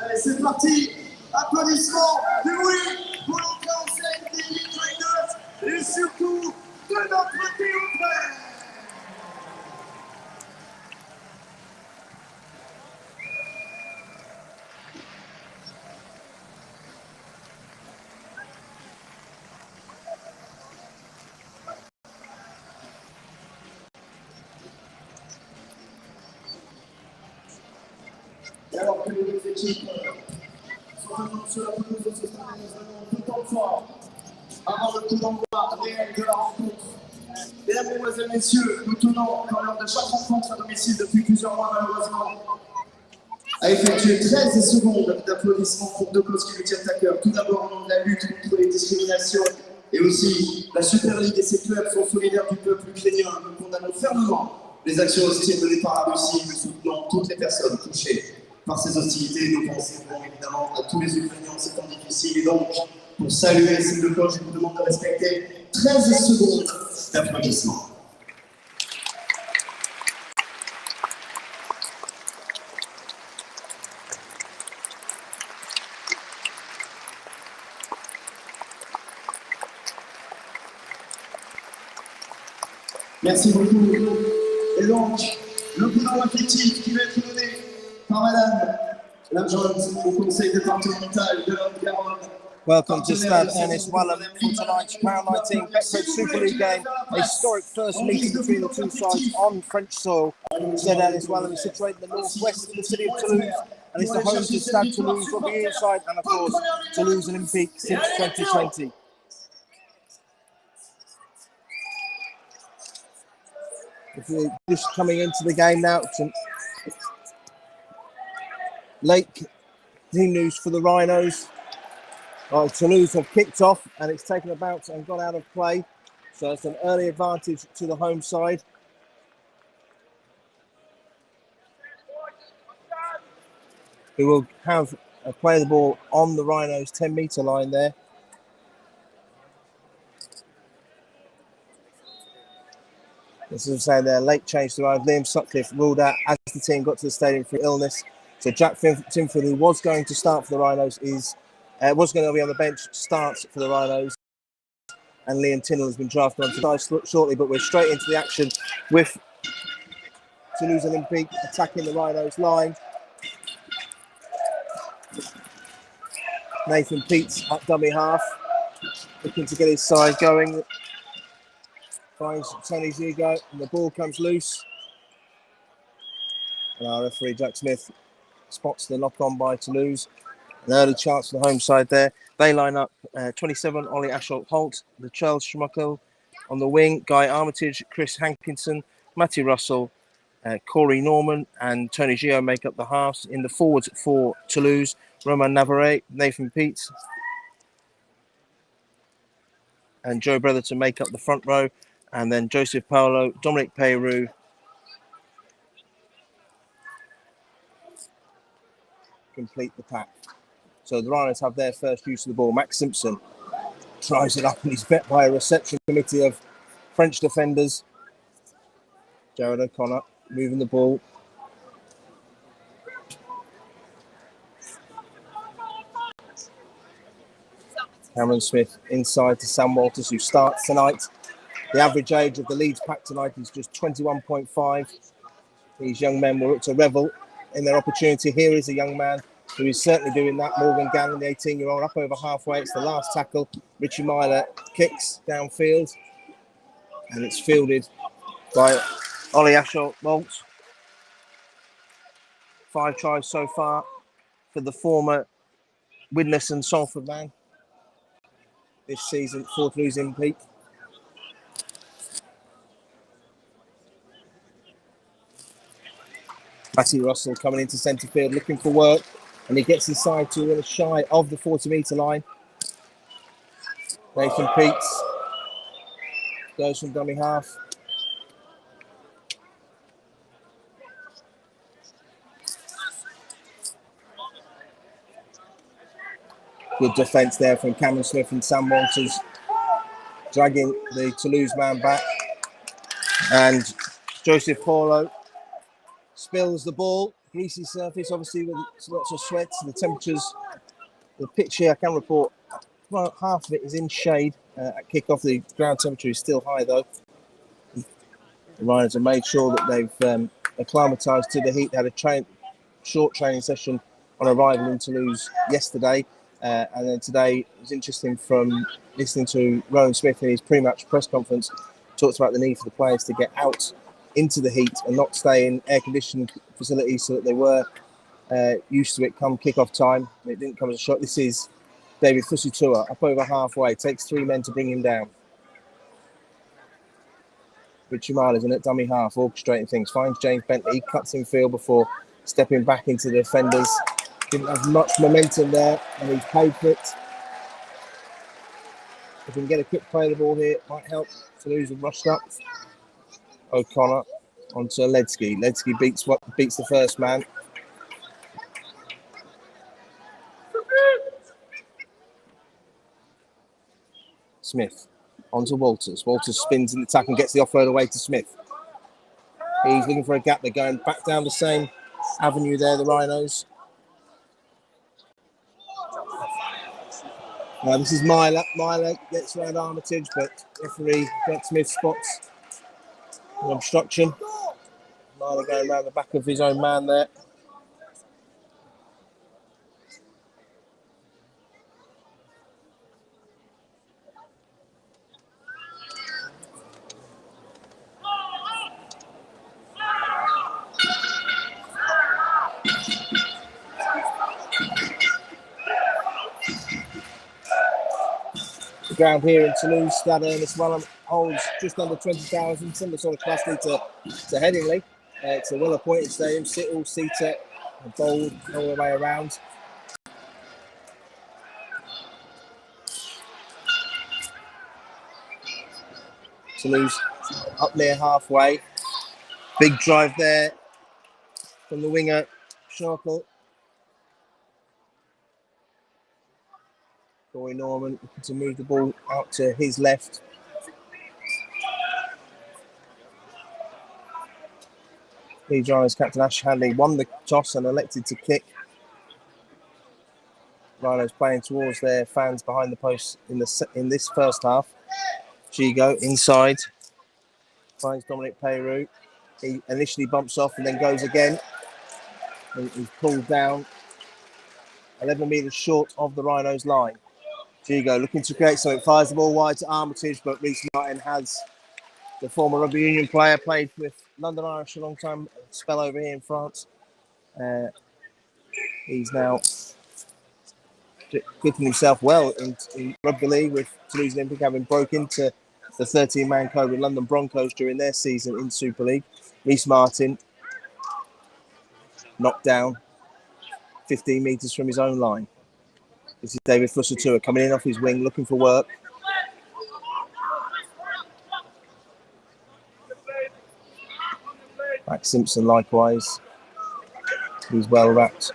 Allez, c'est parti. Applaudissements du oui pour l'entrée en scène des Leeds Rhinos et surtout de notre théâtre. Et alors que les deux équipes sont maintenant sur la pelouse de ce stade, nous avons tout temps fort avant le coup d'envoi réel de la rencontre. Mesdames, Mesdemoiselles, Messieurs, nous tenons, comme lors de chaque rencontre à domicile depuis plusieurs mois malheureusement, à effectuer 13 secondes d'applaudissements pour deux causes qui nous tiennent à cœur. Tout d'abord, au nom de la lutte contre les discriminations et aussi la Super League et ses clubs sont solidaires du peuple ukrainien. Nous condamnons fermement les actions hostiles menées par la Russie. Nous soutenons toutes les personnes touchées par ces hostilités. Nos pensées vont évidemment à tous les Ukrainiens en ces temps difficiles. Et donc, pour saluer ces deux causes, je vous demande de respecter 13 secondes d'applaudissements. Merci beaucoup. Et donc, le bilan affectif qui va être donné par Madame l'adjointe au conseil départemental de Haute-Garonne. Welcome to Stade Ernest Wallon for tonight's Round 19 Betfred Super League game. A historic first meeting between the two sides on French soil. Stade Ernest Wallon is situated in the northwest of the city of Toulouse and is the home to Stade Toulouse rugby inside and of course Toulouse Olympique since 2020. If you're just coming into the game now, some late team news for the Rhinos. Toulouse have kicked off and it's taken a bounce and gone out of play. So it's an early advantage to the home side. Who will have play the ball on the Rhinos 10-metre line there. This is saying their late change to arrive. Liam Sutcliffe ruled out as the team got to the stadium for illness. So Jack Timford, who was going to start for the Rhinos, was going to be on the bench, starts for the Rhinos. And Liam Tinnell has been drafted on to shortly, but we're straight into the action with Toulouse Olympique attacking the Rhinos line. Nathan Peets at dummy half, looking to get his side going. Finds Tony Zigo and the ball comes loose. And our referee Jack Smith spots the knock on by Toulouse. An early chance for the home side there. They line up 27, Ollie Ashott-Holt, the Charles Schmuckel on the wing, Guy Armitage, Chris Hankinson, Matty Russell, Corey Norman and Tony Gio make up the halves. In the forwards for Toulouse, Roman Navarre, Nathan Peets and Joe Brotherton make up the front row. And then Joseph Paolo, Dominic Peyrou, complete the pack. So the Rhinos have their first use of the ball. Max Simpson tries it up and he's met by a reception committee of French defenders. Jared O'Connor moving the ball. Cameron Smith inside to Sam Walters, who starts tonight. The average age of the Leeds pack tonight is just 21.5. These young men will look to revel in their opportunity. Here is a young man who is certainly doing that. Morgan Gannon, the 18-year-old, up over halfway. It's the last tackle. Richie Myler kicks downfield. And it's fielded by Ollie Ashott-Holt. 5 tries so far for the former Widnes and Salford man this season for Toulouse Olympique. Matty Russell coming into centre field looking for work, and he gets his side to shy of the 40-metre line. Nathan Peets goes from dummy half. Good defence there from Cameron Smith and Sam Walters, dragging the Toulouse man back. And Joseph Paulo spills the ball. Greasy surface, obviously, with lots of sweat. The temperatures, the pitch here, I can report, well, half of it is in shade at kick-off. The ground temperature is still high, though. The Rhinos have made sure that they've acclimatised to the heat. They had a short training session on arrival in Toulouse yesterday. And then today, it was interesting from listening to Rowan Smith in his pre-match press conference, talked about the need for the players to get out into the heat and not stay in air-conditioned facilities so that they were used to it come kick-off time. It didn't come as a shock. This is David Fusitua, up over halfway. Takes 3 men to bring him down. Richie Marler's in at dummy half, orchestrating things. Finds James Bentley. He cuts in field before stepping back into the defenders. Didn't have much momentum there, and he's paid for it. If we can get a quick play of the ball here, it might help. Toulouse have rushed up. O'Connor onto Ledsky. Ledsky beats the first man. Smith onto Walters. Walters spins in the attack and gets the offload away to Smith. He's looking for a gap. They're going back down the same avenue there, the Rhinos. Now this is Myler. Myler gets around Armitage, but referee Brett Smith spots an obstruction. Myler going around the back of his own man there. Ground here in Toulouse, Stade Ernest Wallon holds just under 20,000, similar sort of capacity to Headingley. It's a well-appointed stadium, Sittle, Seater, and Bold all the way around. Toulouse up near halfway. Big drive there from the winger, Schnorkel. Corey Norman looking to move the ball out to his left. Leeds Rhinos captain Ash Hadley won the toss and elected to kick. Rhinos playing towards their fans behind the post in this first half. Gigo inside. Finds Dominic Peyrou. He initially bumps off and then goes again. He's pulled down 11 metres short of the Rhinos line. Gigo looking to create something, fires the ball wide to Armitage, but Reece Martin has the former rugby union player, played with London Irish a long time, spell over here in France. He's now fitting himself well in rugby league with Toulouse Olympique, having broke into the 13-man code with London Broncos during their season in Super League. Reece Martin knocked down 15 metres from his own line. This is David Fusitua coming in off his wing, looking for work. Max Simpson likewise. He's well wrapped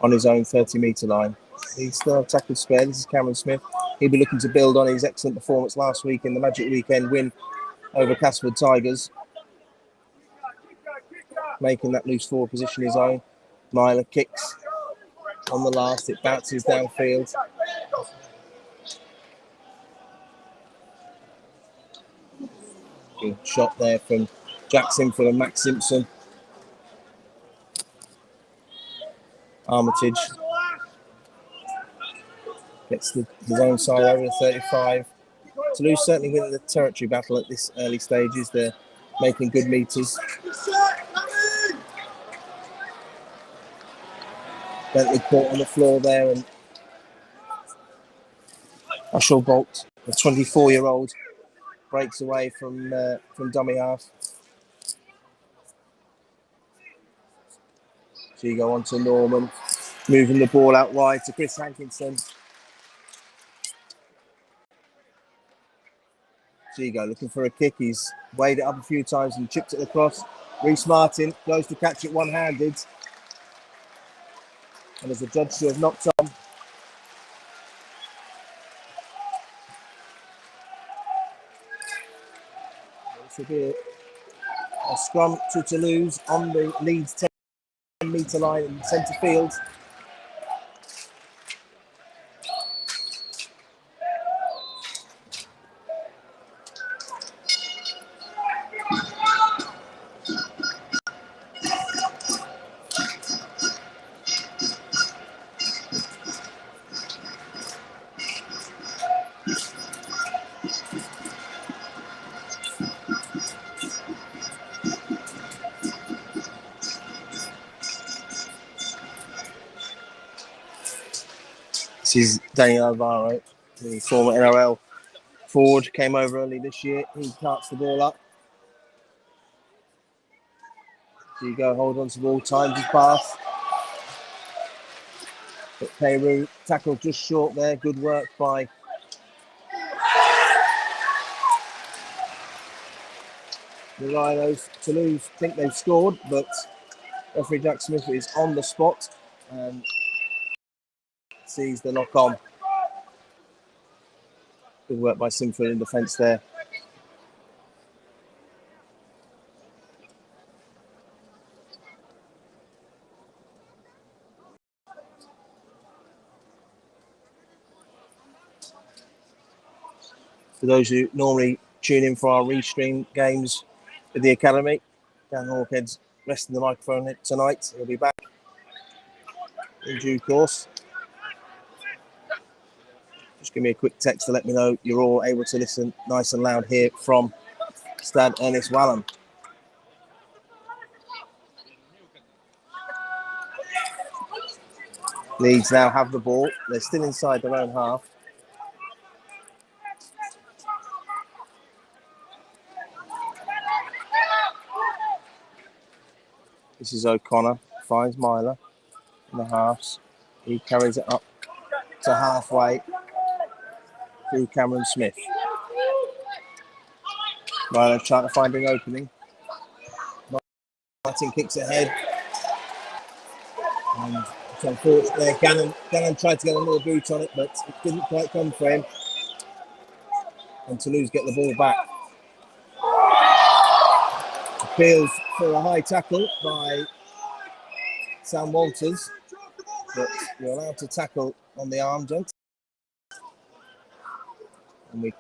on his own 30-metre line. He's still tackled spare. This is Cameron Smith. He'll be looking to build on his excellent performance last week in the Magic Weekend win over Castleford Tigers. Making that loose forward position his own. Myler kicks on the last. It bounces downfield. Good shot there from Jackson for Max Simpson. Armitage gets his own side over the 35. Toulouse certainly winning the territory battle at this early stages. They're making good meters. Bentley caught on the floor there, and Ashel Bolt, the 24-year-old, breaks away from dummy half. So you go on to Norman, moving the ball out wide to Chris Hankinson. Gigo looking for a kick. He's weighed it up a few times and chipped it across. Reece Martin goes to catch it one-handed. And as the judge should have knocked on. This will be it. A scrum to Toulouse on the Leeds 10-metre line in centre field. This is Daniel Alvaro, the former NRL forward, came over early this year. He carts the ball up. Hugo hold on to the ball, times his pass. But Peru tackled just short there. Good work by the Rhinos. Toulouse think they've scored, but referee Jack Smith is on the spot and sees the knock on. Good work by Simford in defence there. For those who normally tune in for our restream games with the academy, Dan Hawkhead's resting the microphone tonight. He'll be back in due course. Just give me a quick text to let me know you're all able to listen nice and loud here from Stade Ernest Wallon. Leeds now have the ball. They're still inside their own half. This is O'Connor, finds Myler in the halves. He carries it up to halfway through Cameron Smith. Myler trying to find an opening. Martin kicks ahead. And it's unfortunate there. Gannon tried to get a little boot on it, but it didn't quite come for him. And Toulouse get the ball back. Appeals for a high tackle by Sam Walters, but you're allowed to tackle on the arm, don't you? And we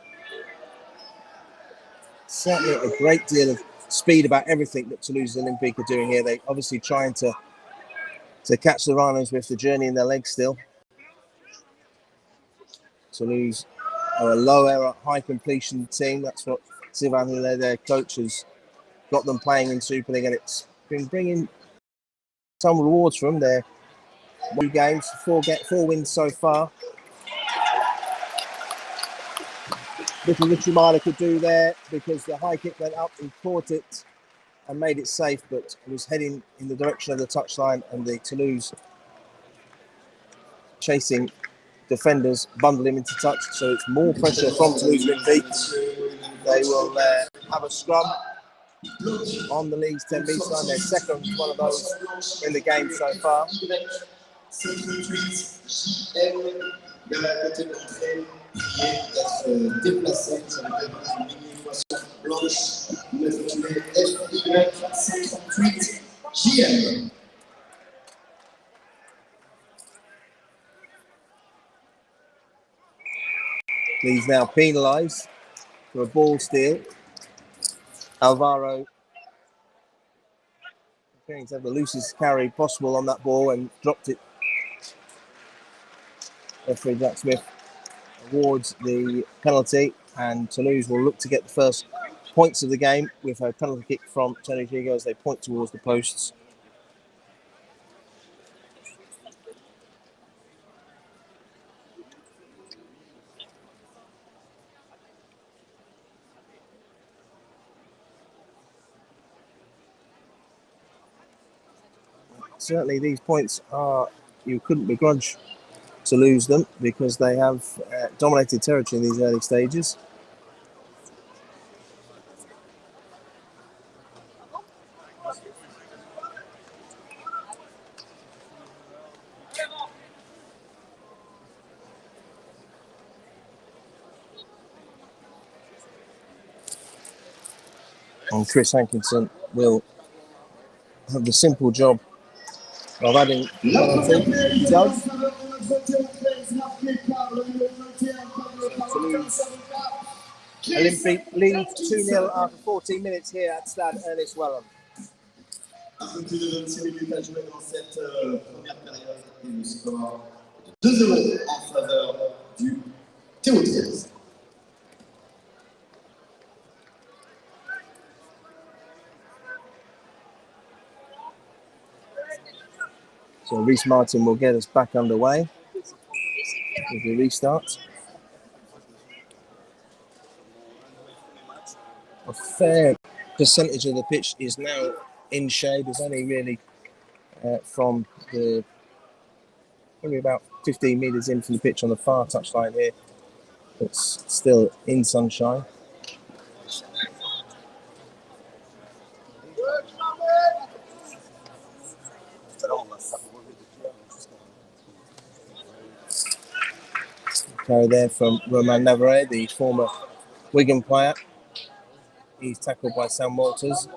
certainly a great deal of speed about everything that Toulouse Olympique are doing here. They obviously trying to catch the Rhinos with the journey in their legs still. Toulouse are a low error, high completion team. That's what Sylvain Houlet, their coach, has got them playing in Super League, and it's been bringing some rewards from their 2 games, 4 wins so far. Little Richie Myler could do there because the high kick went up, he caught it and made it safe, but it was heading in the direction of the touchline, and the Toulouse chasing defenders bundle him into touch, so it's more pressure from Toulouse Olympique. They will have a scrum on the Leeds 10-metre line. Their second one of those in the game so far. He's now penalised for a ball steal. Alvaro going to have the loosest carry possible on that ball and dropped it. Referee Jack Smith awards the penalty, and Toulouse will look to get the first points of the game with a penalty kick from Tony Gigo as they point towards the posts. Certainly these points are, you couldn't begrudge to lose them because they have dominated territory in these early stages. And Chris Hankinson will have the simple job of adding penalty. He does. Toulouse Olympique leads 2-0 after 14 minutes here at Stade Ernest Wallon. Un peu plus de 26 minutes à jouer dans cette première période et le score de 2-0 en faveur du Toulouse. So Reece Martin will get us back underway with the restart. A fair percentage of the pitch is now in shade. It's only really from the probably about 15 metres in from the pitch on the far touchline here. It's still in sunshine. Carry there from Romain Navarre, the former Wigan player. He's tackled by Sam Walters.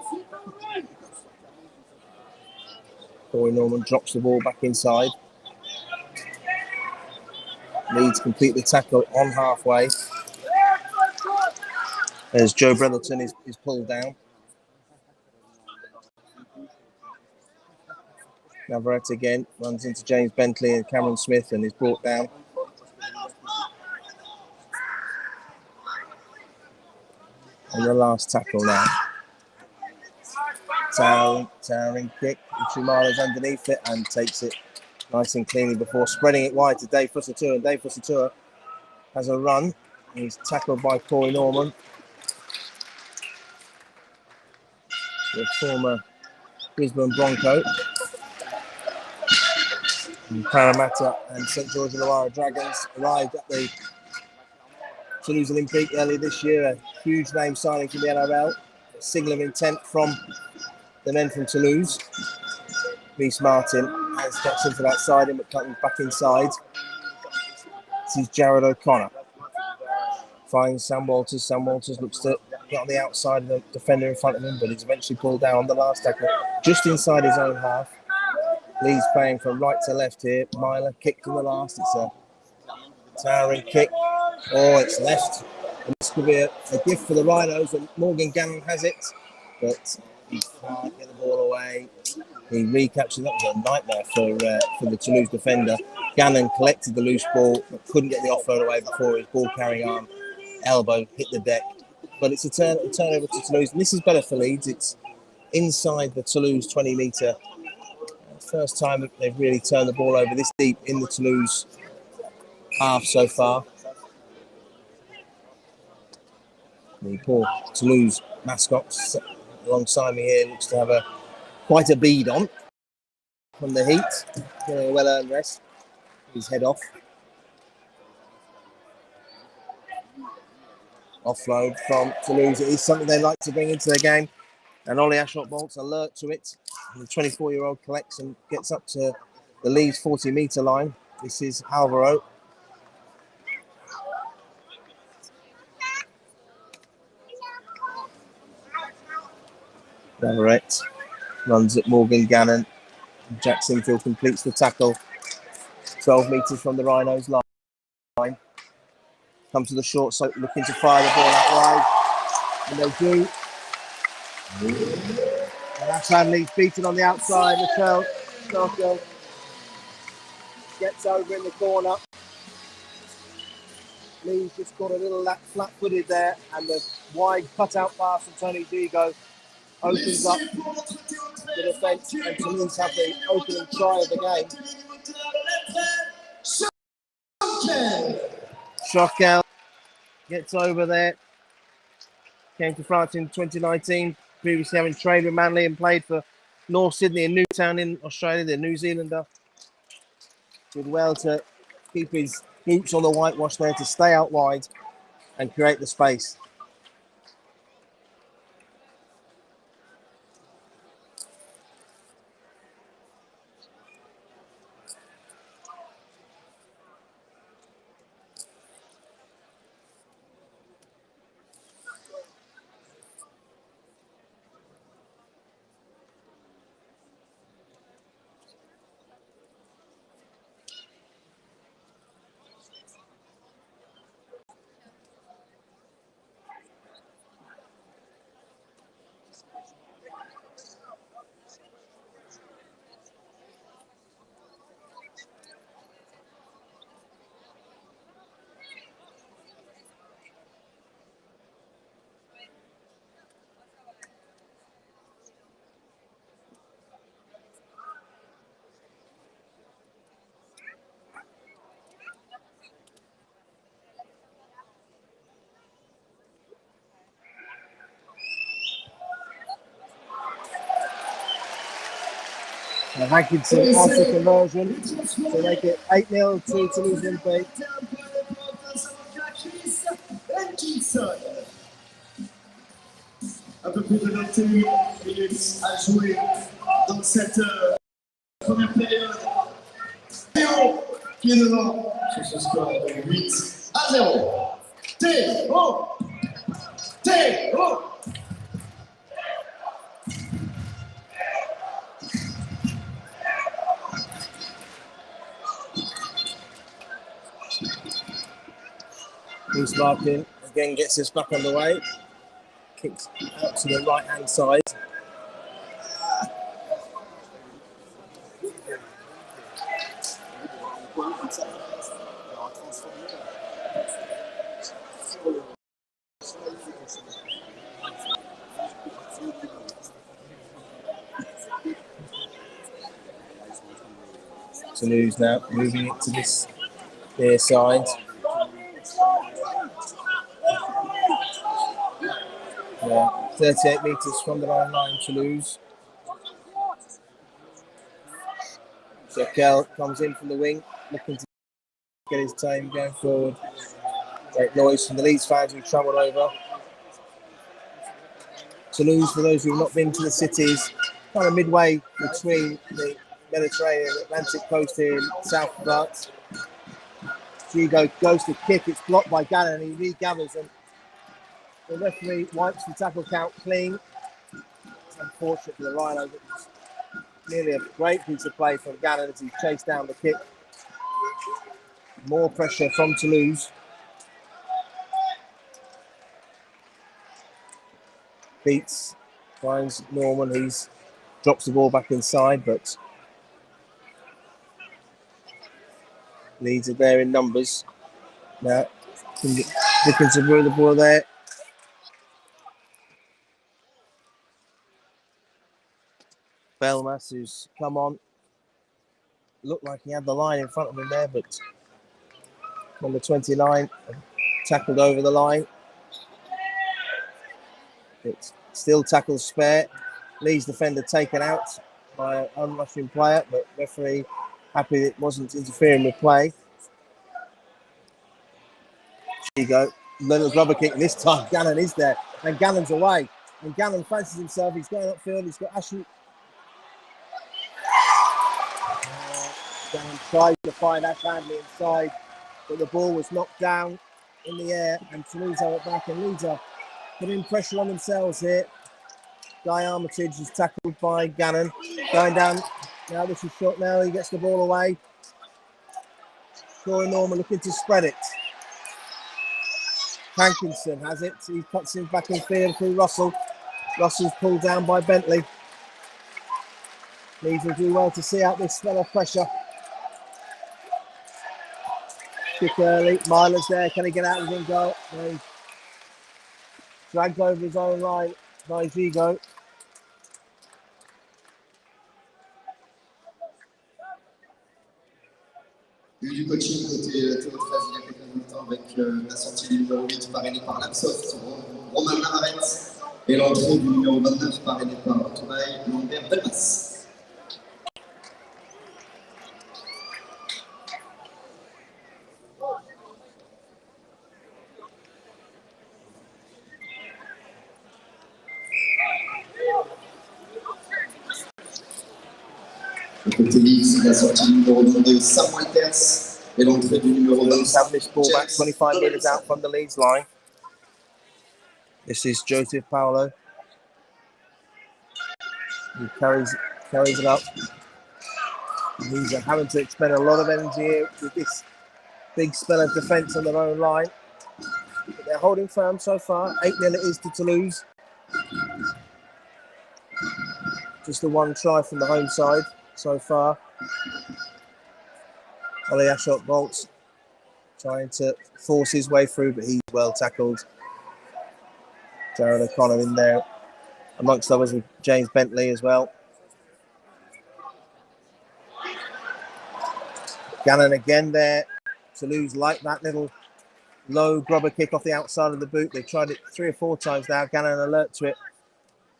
Corey Norman drops the ball back inside. Leeds complete the tackle on halfway as Joe Brotherton is pulled down. Navarrete again runs into James Bentley and Cameron Smith and is brought down. And the last tackle now. Towering kick. Uchimara's underneath it and takes it nice and cleanly before spreading it wide to Dave Fussatua. And Dave Fussatua has a run. He's tackled by Corey Norman, the former Brisbane Bronco. And Parramatta and St George Illawarra Dragons arrived at the Toulouse Olympique earlier this year. A huge name signing from the NRL. A signal of intent from the men from Toulouse. Reece Martin has steps into that side but comes back inside. This is Jared O'Connor. Finds Sam Walters. Sam Walters looks to get on the outside of the defender in front of him, but he's eventually pulled down on the last tackle, just inside his own half. Leeds playing from right to left here. Myler kicked in the last. It's a towering kick. Oh, it's left. And this could be a gift for the Rhinos, and Morgan Gannon has it, but he can't get the ball away. He recaptured. That was a nightmare for the Toulouse defender. Gannon collected the loose ball, but couldn't get the offload away before his ball carrying arm elbow hit the deck. But it's a turnover to Toulouse, and this is better for Leeds. It's inside the Toulouse 20-metre. First time that they've really turned the ball over this deep in the Toulouse half so far. The poor Toulouse mascot alongside me here looks to have quite a bead on from the heat. Getting a well-earned rest. His head off. Offload from Toulouse. It is something they like to bring into their game. And Ollie Ashot-Bolt's alert to it. The 24-year-old collects and gets up to the Leeds 40-metre line. This is Alvaro. Navarrete runs at Morgan Gannon. Jack Sinfield completes the tackle. 12 metres from the Rhinos line. Comes to the short slope, looking to fire the ball out wide. And they do. And Hassan Leeds beaten on the outside. Michelle Starkell gets over in the corner. Leeds just got a little flat-footed there, and the wide cut-out pass from Tony Digo opens up the defence, and Toulouse have the opening try of the game. Choquel gets over there. Came to France in 2019, previously having trained with Manly and played for North Sydney and Newtown in Australia. The New Zealander did well to keep his boots on the whitewash there, to stay out wide and create the space. And Hankinson has the conversion to make it 8-0 to Toulouse Olympique. Un peu plus de 21 minutes à jouer dans cette première période. Théo qui est devant sur ce score de 8-0. Théo! Théo! Bruce Larkin again gets us back on the way. Kicks out to the right hand side. Toulouse now moving it to this near side. Yeah, 38 metres from the line, Toulouse. Jekyll comes in from the wing, looking to get his time going forward. Great noise from the Leeds fans who travelled over. Toulouse, for those who have not been to the cities, kind of midway between the Mediterranean and Atlantic coast here in South France. Gigo goes to kick, it's blocked by Gannon, and he regathers, and the referee wipes the tackle count clean. It's unfortunate for the Rhinos. It was nearly a great piece of play from Gannon as he chased down the kick. More pressure from Toulouse. Beats, finds Norman, he drops the ball back inside, but Leeds are there in numbers. Now, looking to move the ball there. Belmas, who's come on, looked like he had the line in front of him there, but number 29 tackled over the line. It's still tackles spare. Leeds defender taken out by an unrushing player, but referee happy it wasn't interfering with play. There you go. Little rubber kick this time. Gannon is there, and Gannon's away. And Gannon fancies himself. He's going upfield. He's got Ashley. Gannon tries to find Ash Handley inside, but the ball was knocked down in the air, and Toulouse have it back, and Leeds are putting pressure on themselves here. Guy Armitage is tackled by Gannon. Going down. Now this is short now. He gets the ball away. Corey Norman looking to spread it. Hankinson has it. He cuts him back in field through Russell. Russell's pulled down by Bentley. Leeds will do well to see out this spell of pressure. Kick early. Myler's there. Can he get out of his own goal? No. He's dragged over his own line by Gigo. Du coaching côté Théo 13, il y a quelques instants avec la sortie du numéro 8 parrainé par l'Absoft, Romain Lamaret, et l'entrée du numéro 29 parrainé par Toubaï, Lambert Belmas. Côté Leeds, la sortie du numéro 22, Sam Walters, et l'entrée du numéro 25. Have this ball back 25 metres out from the Leeds line. This is Joseph Paolo. He carries it up. Leeds are having to expend a lot of energy here with this big spell of defence on their own line. But they're holding firm so far. 8-0 it is to Toulouse. Just the one try from the home side so far. Ollie Ashot Bolts trying to force his way through, but he's well tackled. Jared O'Connor in there, amongst others with James Bentley as well. Gannon again there. Toulouse like that little low grubber kick off the outside of the boot. They've tried it 3 or 4 times now. Gannon alert to it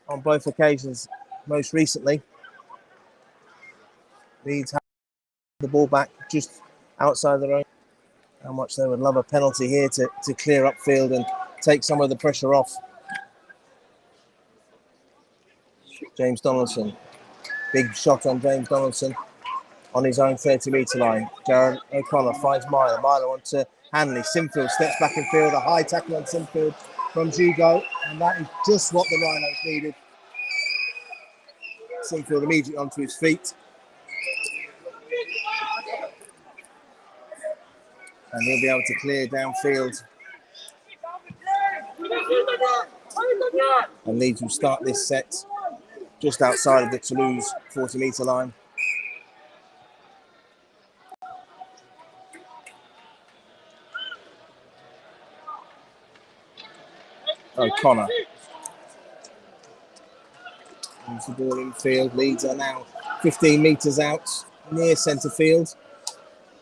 on both occasions, most recently. Leeds have the ball back just outside their own. How much they would love a penalty here to clear upfield and take some of the pressure off. James Donaldson. Big shot on James Donaldson on his own 30-metre line. Jared O'Connor finds Myler. Myler onto Hanley. Sinfield steps back in field. A high tackle on Sinfield from Gigo. And that is just what the Rhinos needed. Sinfield immediately onto his feet. And he'll be able to clear downfield. And Leeds will start this set just outside of the Toulouse 40-metre line. O'Connor. Moves the ball in field. Leeds are now 15 metres out near centre field.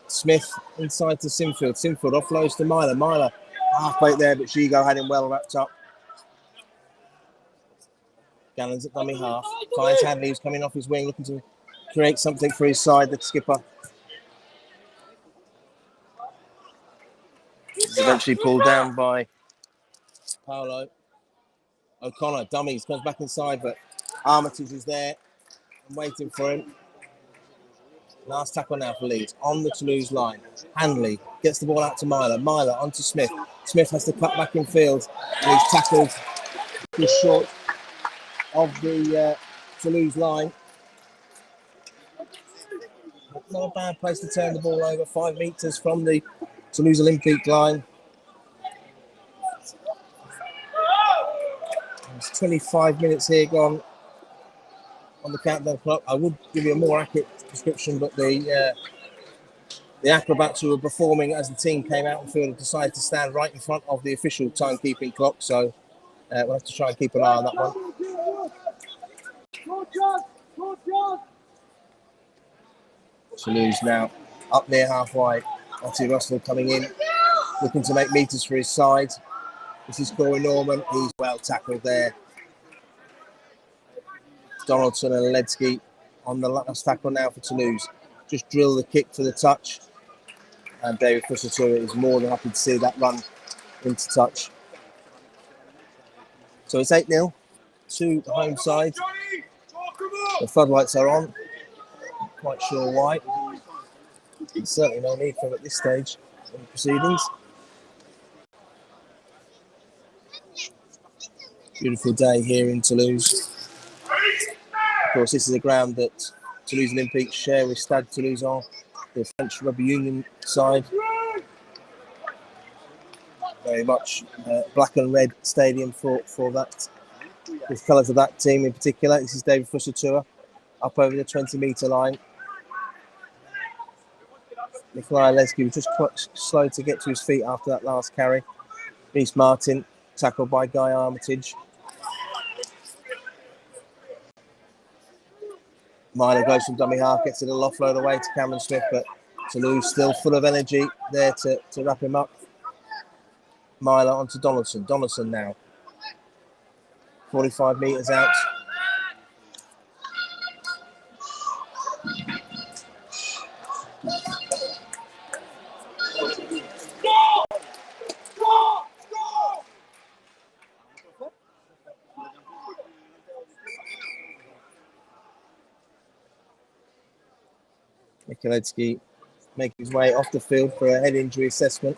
Smith inside to Sinfield. Sinfield offloads to Myler. Myler half plate there, but Gigo had him well wrapped up. Gallon's at dummy half. Finds Hadley, who's coming off his wing, looking to create something for his side, the skipper. He's eventually pulled down by Paolo. O'Connor, dummies, comes back inside, but Armitage is there and waiting for him. Last tackle now for Leeds on the Toulouse line. Handley gets the ball out to Myler. Myler onto Smith. Smith has to cut back in field. And he's tackled just short of the Toulouse line. Not a bad place to turn the ball over. 5 metres from the Toulouse Olympique line. There's 25 minutes here gone on the countdown clock. I would give you a more accurate description, but the acrobats who were performing as the team came out and field decided to stand right in front of the official timekeeping clock, so we'll have to try and keep an eye on that one. Toulouse now up near halfway. Matty Russell coming in, looking to make metres for his side. This is Corey Norman. He's well tackled there. Donaldson and Ledsky on the last tackle now for Toulouse. Just drill the kick for the touch. And David Fussatura is more than happy to see that run into touch. So it's 8-0 to the home side. The floodlights are on. Not quite sure why. There's certainly no need for them at this stage in the proceedings. Beautiful day here in Toulouse. Of course, this is a ground that Toulouse Olympique share with Stade Toulouse, the French rugby union side. Very much black and red stadium for that, the colours of that team in particular. This is David Fussatura up over the 20-metre line. Nikolai Ledsky was just quite slow to get to his feet after that last carry. Reece Martin tackled by Guy Armitage. Myler goes from dummy half, gets a little offload away to Cameron Smith, but Toulouse still full of energy there to wrap him up. Myler onto Donaldson. Donaldson now 45 metres out. Mikuletsky making his way off the field for a head injury assessment,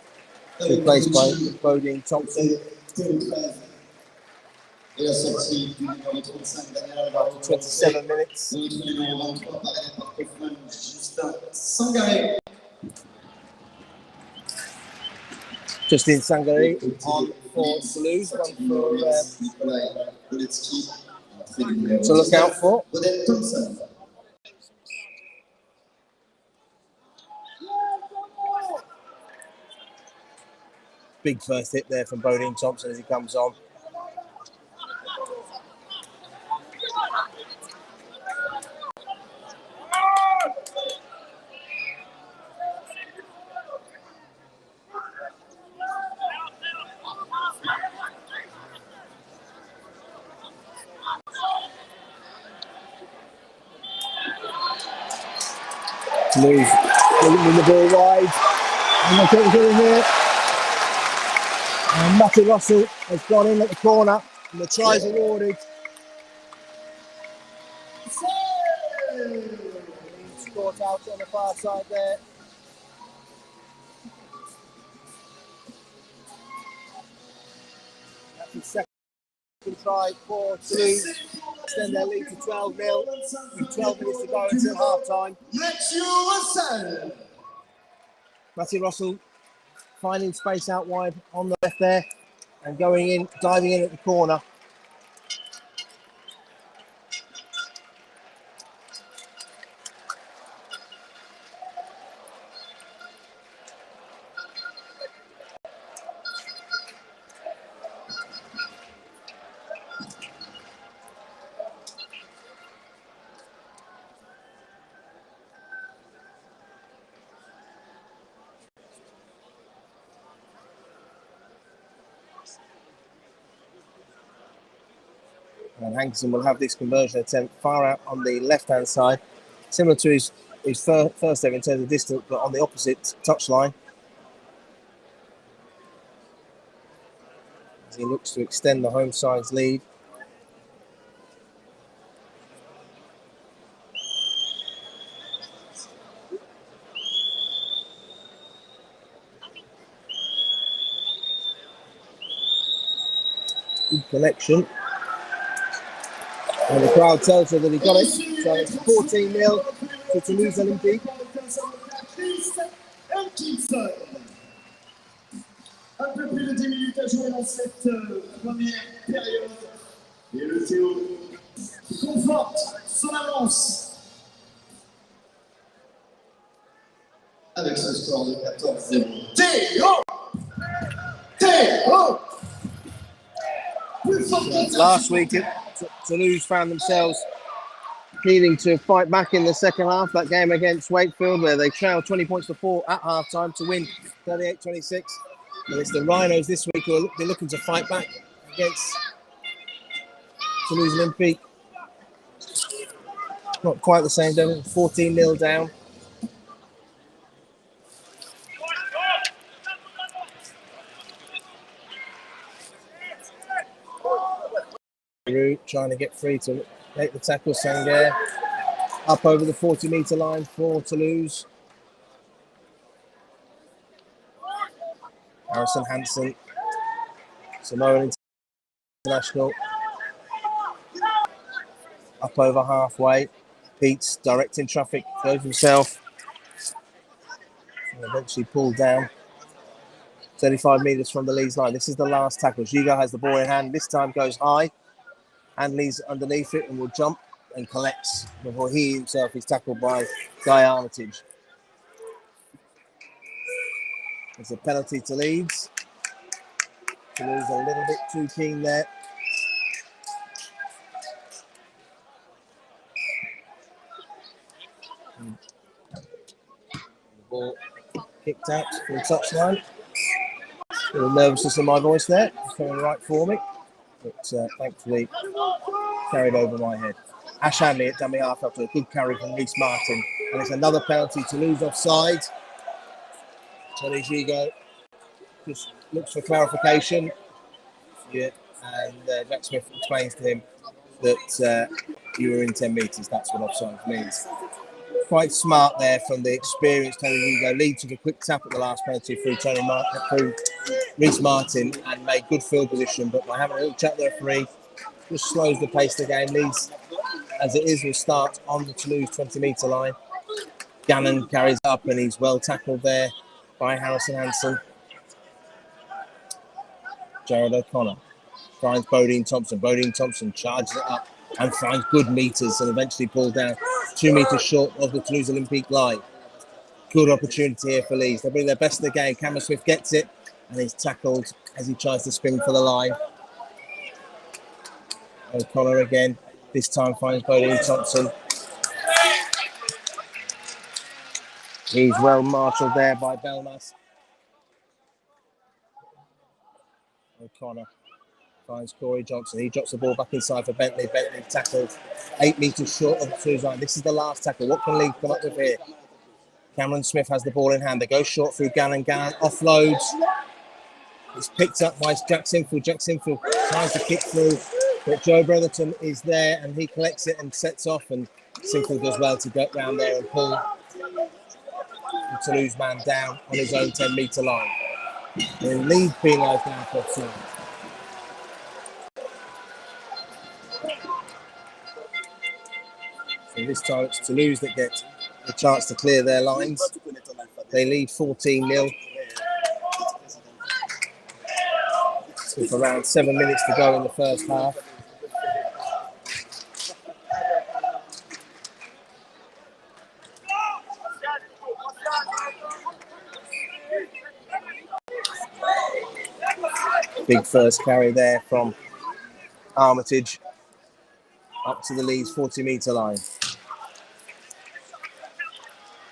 replaced by Bodine Thompson. 27 minutes. Justin Sangari on for Toulouse, one to look out for. Big first hit there from Bodine Thompson as he comes on. Toulouse moving the ball wide. And look at it here. And Matty Russell has gone in at the corner. And the try's awarded. He's caught out on the far side there. That's his second try for Toulouse. Extend their lead to 12-0 with 12 minutes to go until half-time. Matty Russell finding space out wide on the left there and going in, diving in at the corner. And Hankerson will have this conversion attempt far out on the left-hand side, similar to his first ever in terms of distance, but on the opposite touchline. As he looks to extend the home side's lead. Good connection. And the crowd tells her that he got it. So it's 14-0 to Toulouse Olympique. Un peu plus de 10 minutes à jouer dans cette première période. Et le Théo conforte son avance. Avec ce score de 14-0. Théo! Théo! Last week, Toulouse found themselves needing to fight back in the second half. That game against Wakefield, where they trailed 20 points to 4 at half-time to win 38-26. And it's the Rhinos this week who will be looking to fight back against Toulouse Olympique. Not quite the same, though. 14-0 down. Trying to get free to make the tackle. Sangaire up over the 40-metre line for Toulouse. Harrison Hansen, Samoan International, up over halfway. Pete's directing traffic, goes himself, and eventually pulled down 35 metres from the Leeds line. This is the last tackle. Giga has the ball in hand. This time goes high. And Leeds underneath it and will jump and collects before he himself is tackled by Guy Armitage. It's a penalty to Leeds. Toulouse a little bit too keen there. The ball kicked out for the touchline. A little nervousness in my voice there. It's coming right for me. But thankfully carried over my head. Ash Hanley at dummy half after a good carry from Reece Martin. And it's another penalty to lose offside. Tony Gigo just looks for clarification. Yeah, and Jack Smith explains to him that you were in 10 metres. That's what offside means. Quite smart there from the experienced Tony Gigo. Lead took a quick tap at the last penalty through Reece Martin and made good field position, but by having a little chat there for referee, just slows the pace of the game. Leeds, as it is, will start on the Toulouse 20-metre line. Gannon carries up and he's well tackled there by Harrison Hansen. Jared O'Connor finds Bodine Thompson. Bodine Thompson charges it up and finds good metres and eventually pulls down 2 metres short of the Toulouse Olympique line. Good opportunity here for Leeds. They bring their best of the game. Cameron Swift gets it and he's tackled as he tries to spin for the line. O'Connor again. This time finds Bodine Thompson. He's well marshalled there by Belmas. O'Connor finds Corey Johnson. He drops the ball back inside for Bentley. Bentley tackled 8 metres short of the Toulouse line. This is the last tackle. What can Leeds come up with here? Cameron Smith has the ball in hand. They go short through Gannon. Gannon offloads. It's picked up by Jack Sinfield. Jack Sinfield tries to kick through, but Joe Brotherton is there and he collects it and sets off. And Sinfield does well to get round there and pull the Toulouse man down on his own 10-metre line. And Leeds penalised now for offside. So this time it's Toulouse that get the chance to clear their lines. They lead 14-0. With around 7 minutes to go in the first half. Big first carry there from Armitage up to the Leeds 40-metre line.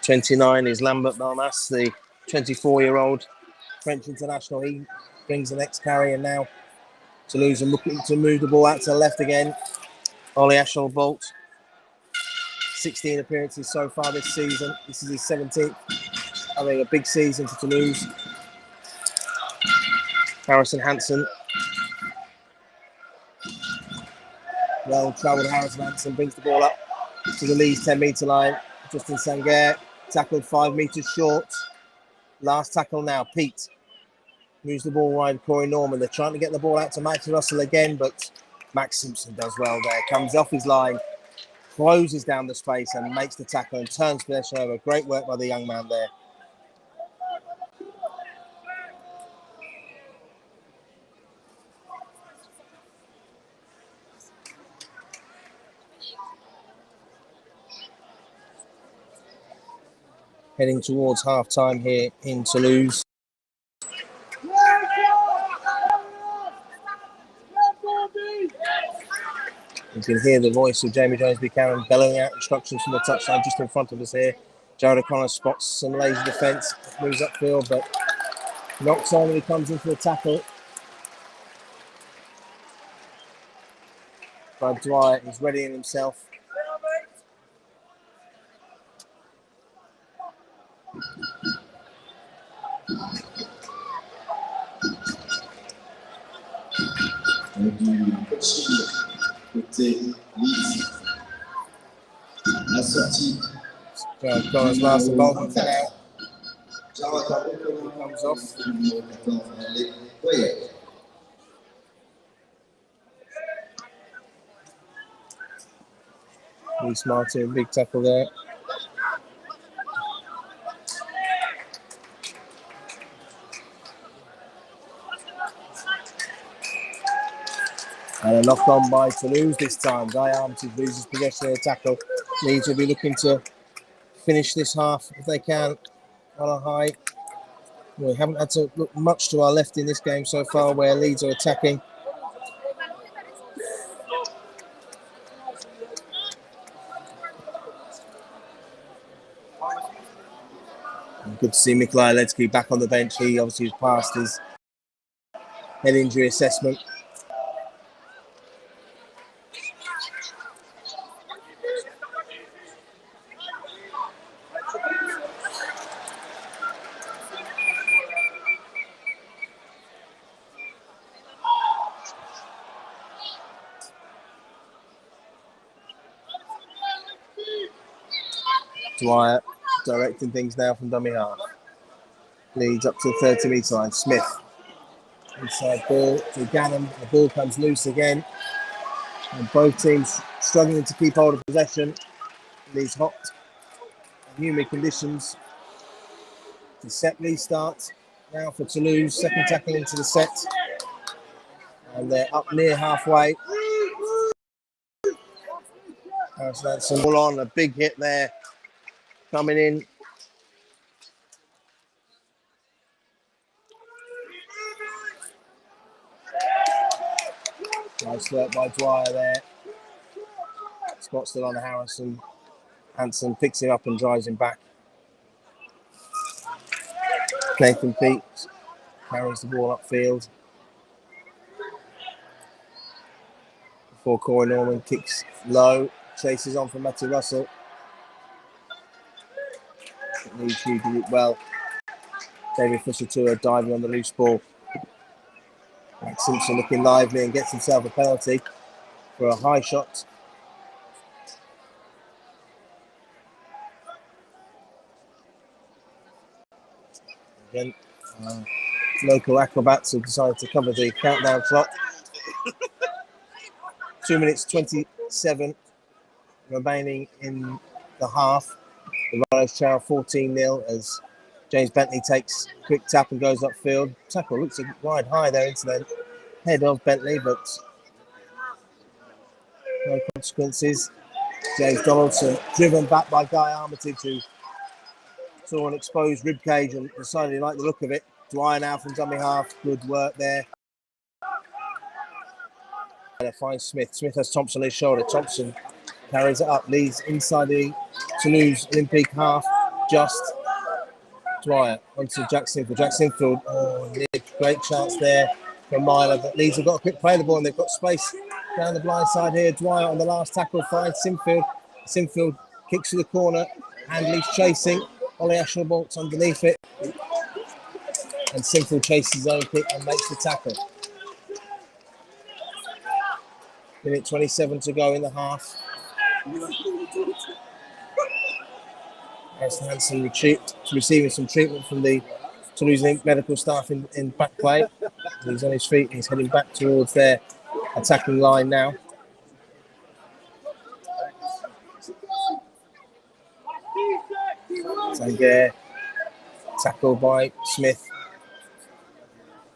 29 is Lambert Barmas, the 24-year-old French international. He brings the next carry, and now Toulouse are looking to move the ball out to the left again. Ollie Ashall-Bolt, 16 appearances so far this season. This is his 17th. Having a big season for Toulouse. Harrison Hansen. Well-travelled Harrison Hansen brings the ball up to the Leeds 10-metre line. Justin Sangaré tackled 5 metres short. Last tackle now, Pete. Moves the ball wide, Corey Norman. They're trying to get the ball out to Max Russell again, but Max Simpson does well there. Comes off his line, closes down the space and makes the tackle and turns possession over. Great work by the young man there. Heading towards half-time here in Toulouse. You can hear the voice of Jamie Jones Buchanan bellowing out instructions from the touchline just in front of us here. Jared O'Connor spots some lazy defence, moves upfield, but knocks on when he comes into the tackle. By Dwyer, he's readying himself. Côté Leeds. La sortie. O'Connor's last involvement for now. Comes off. Reece Martin, big tackle there. And a knock on by Toulouse this time. Guy Armitage loses possession of the tackle. Leeds will be looking to finish this half if they can on a high. We haven't had to look much to our left in this game so far, where Leeds are attacking. And good to see Mikolaj Ledski back on the bench. He obviously has passed his head injury assessment. Dwyer directing things now from dummy half. Leads up to the 30-metre line. Smith. Inside ball to Gannon. The ball comes loose again. And both teams struggling to keep hold of possession in these hot and humid conditions. The set restart now for Toulouse. Second tackle into the set. And they're up near halfway. That's some ball on. A big hit there. Coming in. Nice work by Dwyer there. Spot still on Harrison. Hansen picks him up and drives him back. Nathan Pete carries the ball upfield. Before Corey Norman kicks low. Chases on from Matty Russell. Leeds who did it well. David Fisher diving on the loose ball. Max Simpson looking lively and gets himself a penalty for a high shot. Again, local acrobats have decided to cover the countdown clock. 2 minutes 27 remaining in the half. The Rhinos trail 14-0 as James Bentley takes a quick tap and goes upfield. Tackle looks a wide high there into the head of Bentley, but no consequences. James Donaldson driven back by Guy Armitage, who saw an exposed ribcage and decided he liked the look of it. Dwyer now from dummy half. Good work there. And finds Smith. Smith has Thompson on his shoulder. Thompson carries it up. Leeds inside the Toulouse Olympique half. Just Dwyer onto Jack Sinfield. Jack Sinfield, great chance there from Myler. But Leeds have got a quick play the ball and they've got space down the blind side here. Dwyer on the last tackle finds Sinfield. Sinfield kicks to the corner. Handley's chasing. Ollie Ashelbolt's underneath it. And Sinfield chases his own kick and makes the tackle. Minute 27 to go in the half. Ernest Hansen receiving some treatment from the Toulouse Olympique medical staff in back play. He's on his feet and he's heading back towards their attacking line now. Zanger tackled by Smith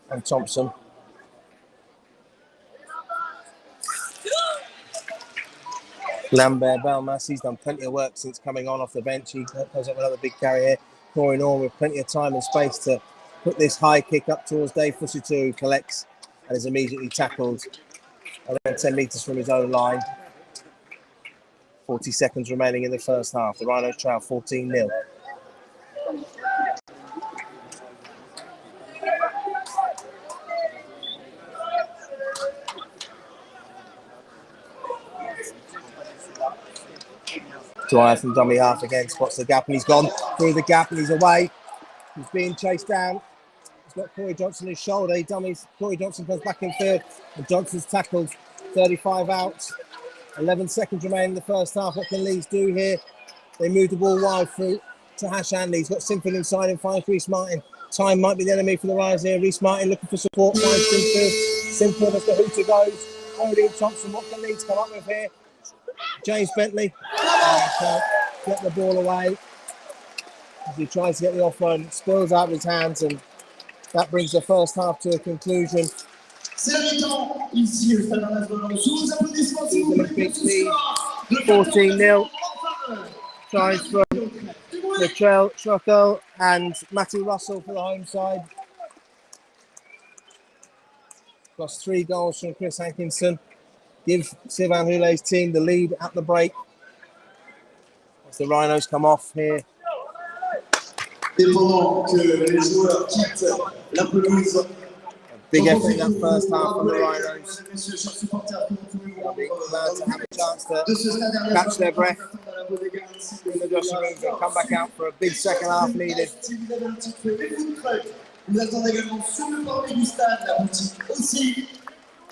and Thompson. Lambert Belmas, he's done plenty of work since coming on off the bench. He goes up another big carry here. Pouring on with plenty of time and space to put this high kick up towards Dave Fusitu, who collects and is immediately tackled around 10 metres from his own line. 40 seconds remaining in the first half. The Rhinos trail 14-0. Dwyer from dummy half again, spots the gap and he's gone through the gap and he's away. He's being chased down. He's got Corey Johnson on his shoulder. He dummies. Corey Johnson comes back in third. And Johnson's tackled. 35 out. 11 seconds remaining in the first half. What can Leeds do here? They move the ball wide through to Hash Hanley. He's got Sinfield inside and finds Reece Martin. Time might be the enemy for the Rhinos here. Reece Martin looking for support. Finds Sinfield. Sinfield as the hooter goes. Odin Thompson. What can Leeds come up with here? James Bentley can't get the ball away as he tries to get the offload. It spills out of his hands and that brings the first half to a conclusion. Toulouse Olympique lead 14-0. Tries from Latrell Schroekel and Matthew Russell for the home side. Plus 3 goals from Chris Hankinson. Give Sylvain Houlet's team the lead at the break. As the Rhinos come off here. Et pendant que les joueurs quittent la pelouse, big effort in that first half from the Rhinos. They'll be glad to have a chance to catch their breath in the dressing rooms and come back out for a big second half needed. Nous attendons également sur le parvis du stade, la boutique aussi.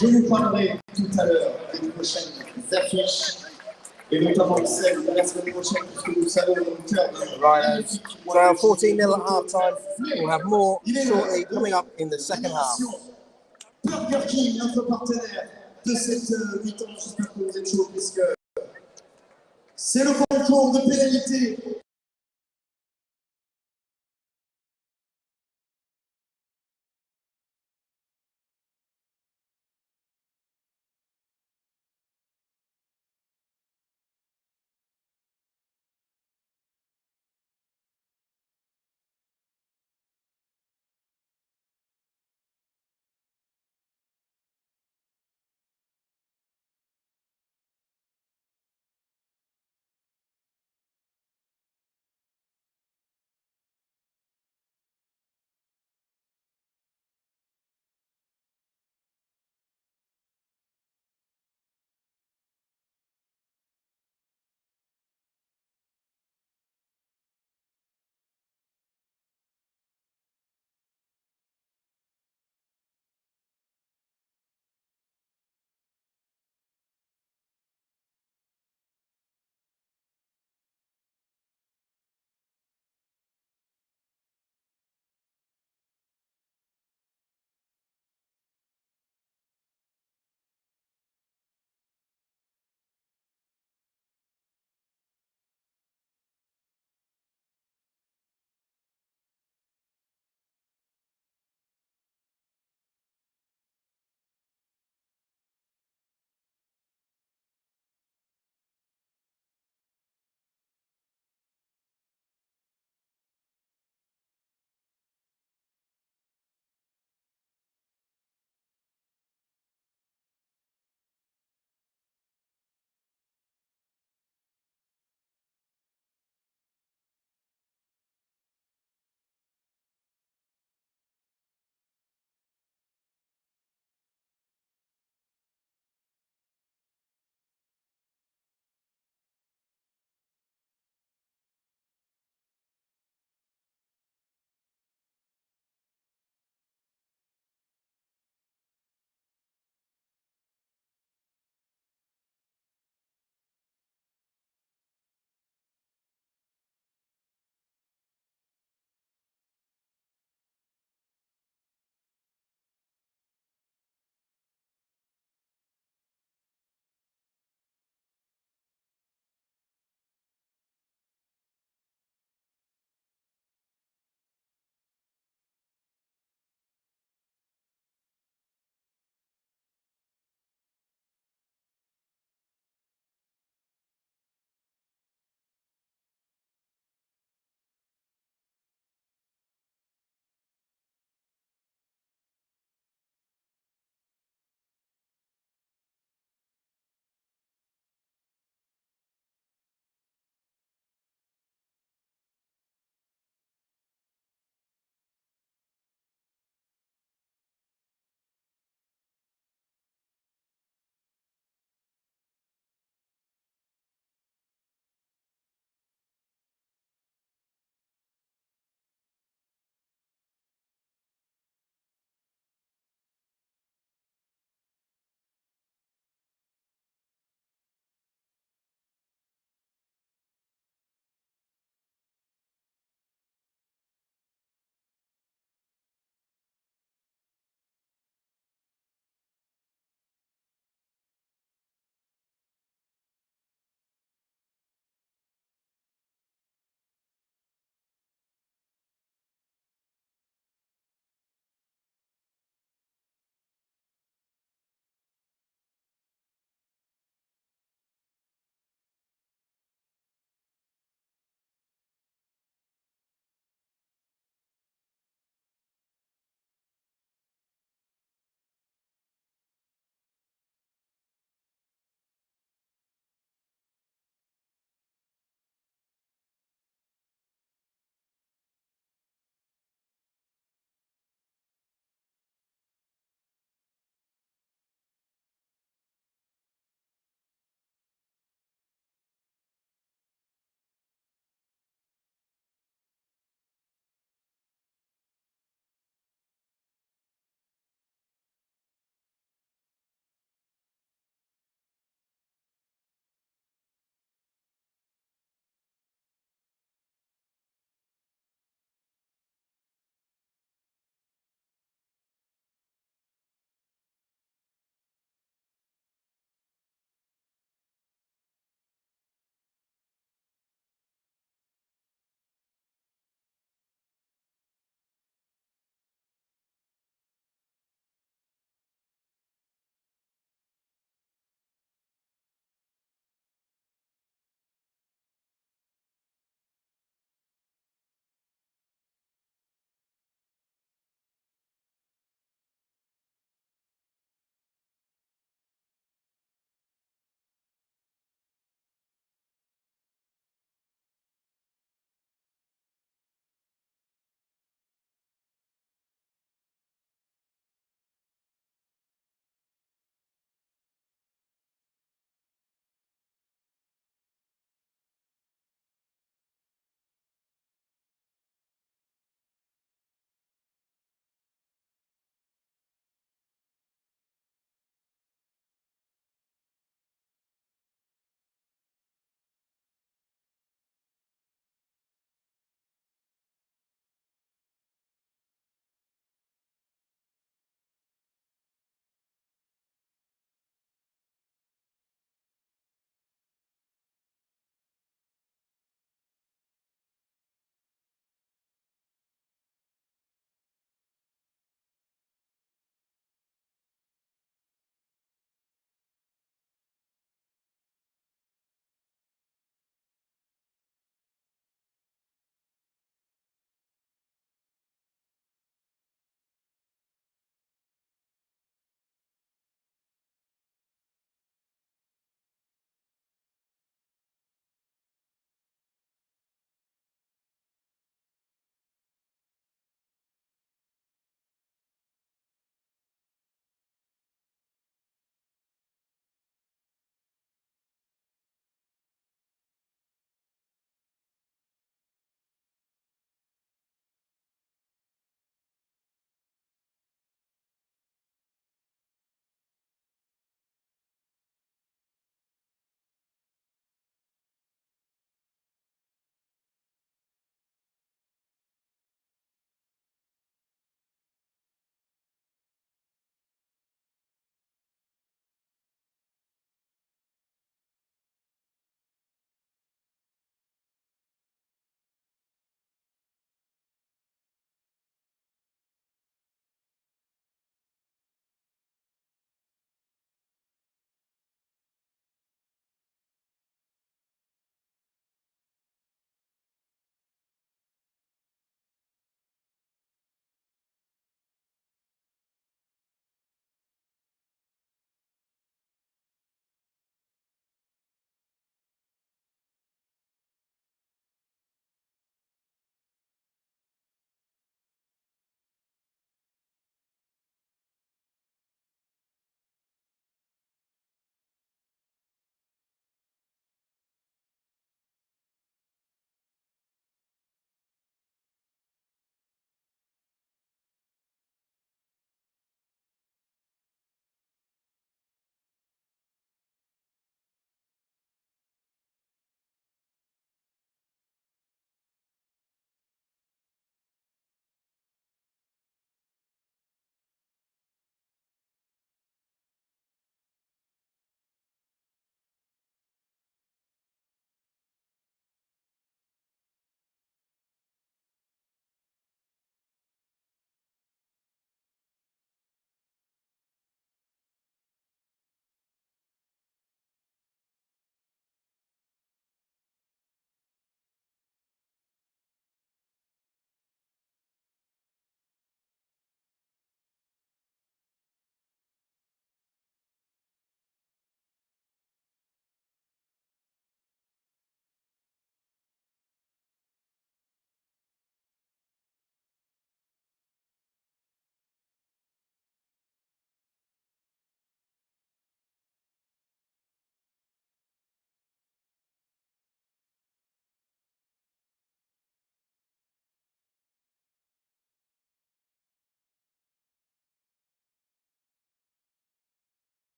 Je vous parlerai tout à l'heure des prochaines affiches et notamment celle de la semaine prochaine, puisque nous savons dans le cœur de Rhinos. Well, 14-0 at half time. We'll have more shortly coming up in the second half. Burger King, notre partenaire de cette mi-temps. J'espère que vous êtes chaud, puisque c'est le concours de pénalité.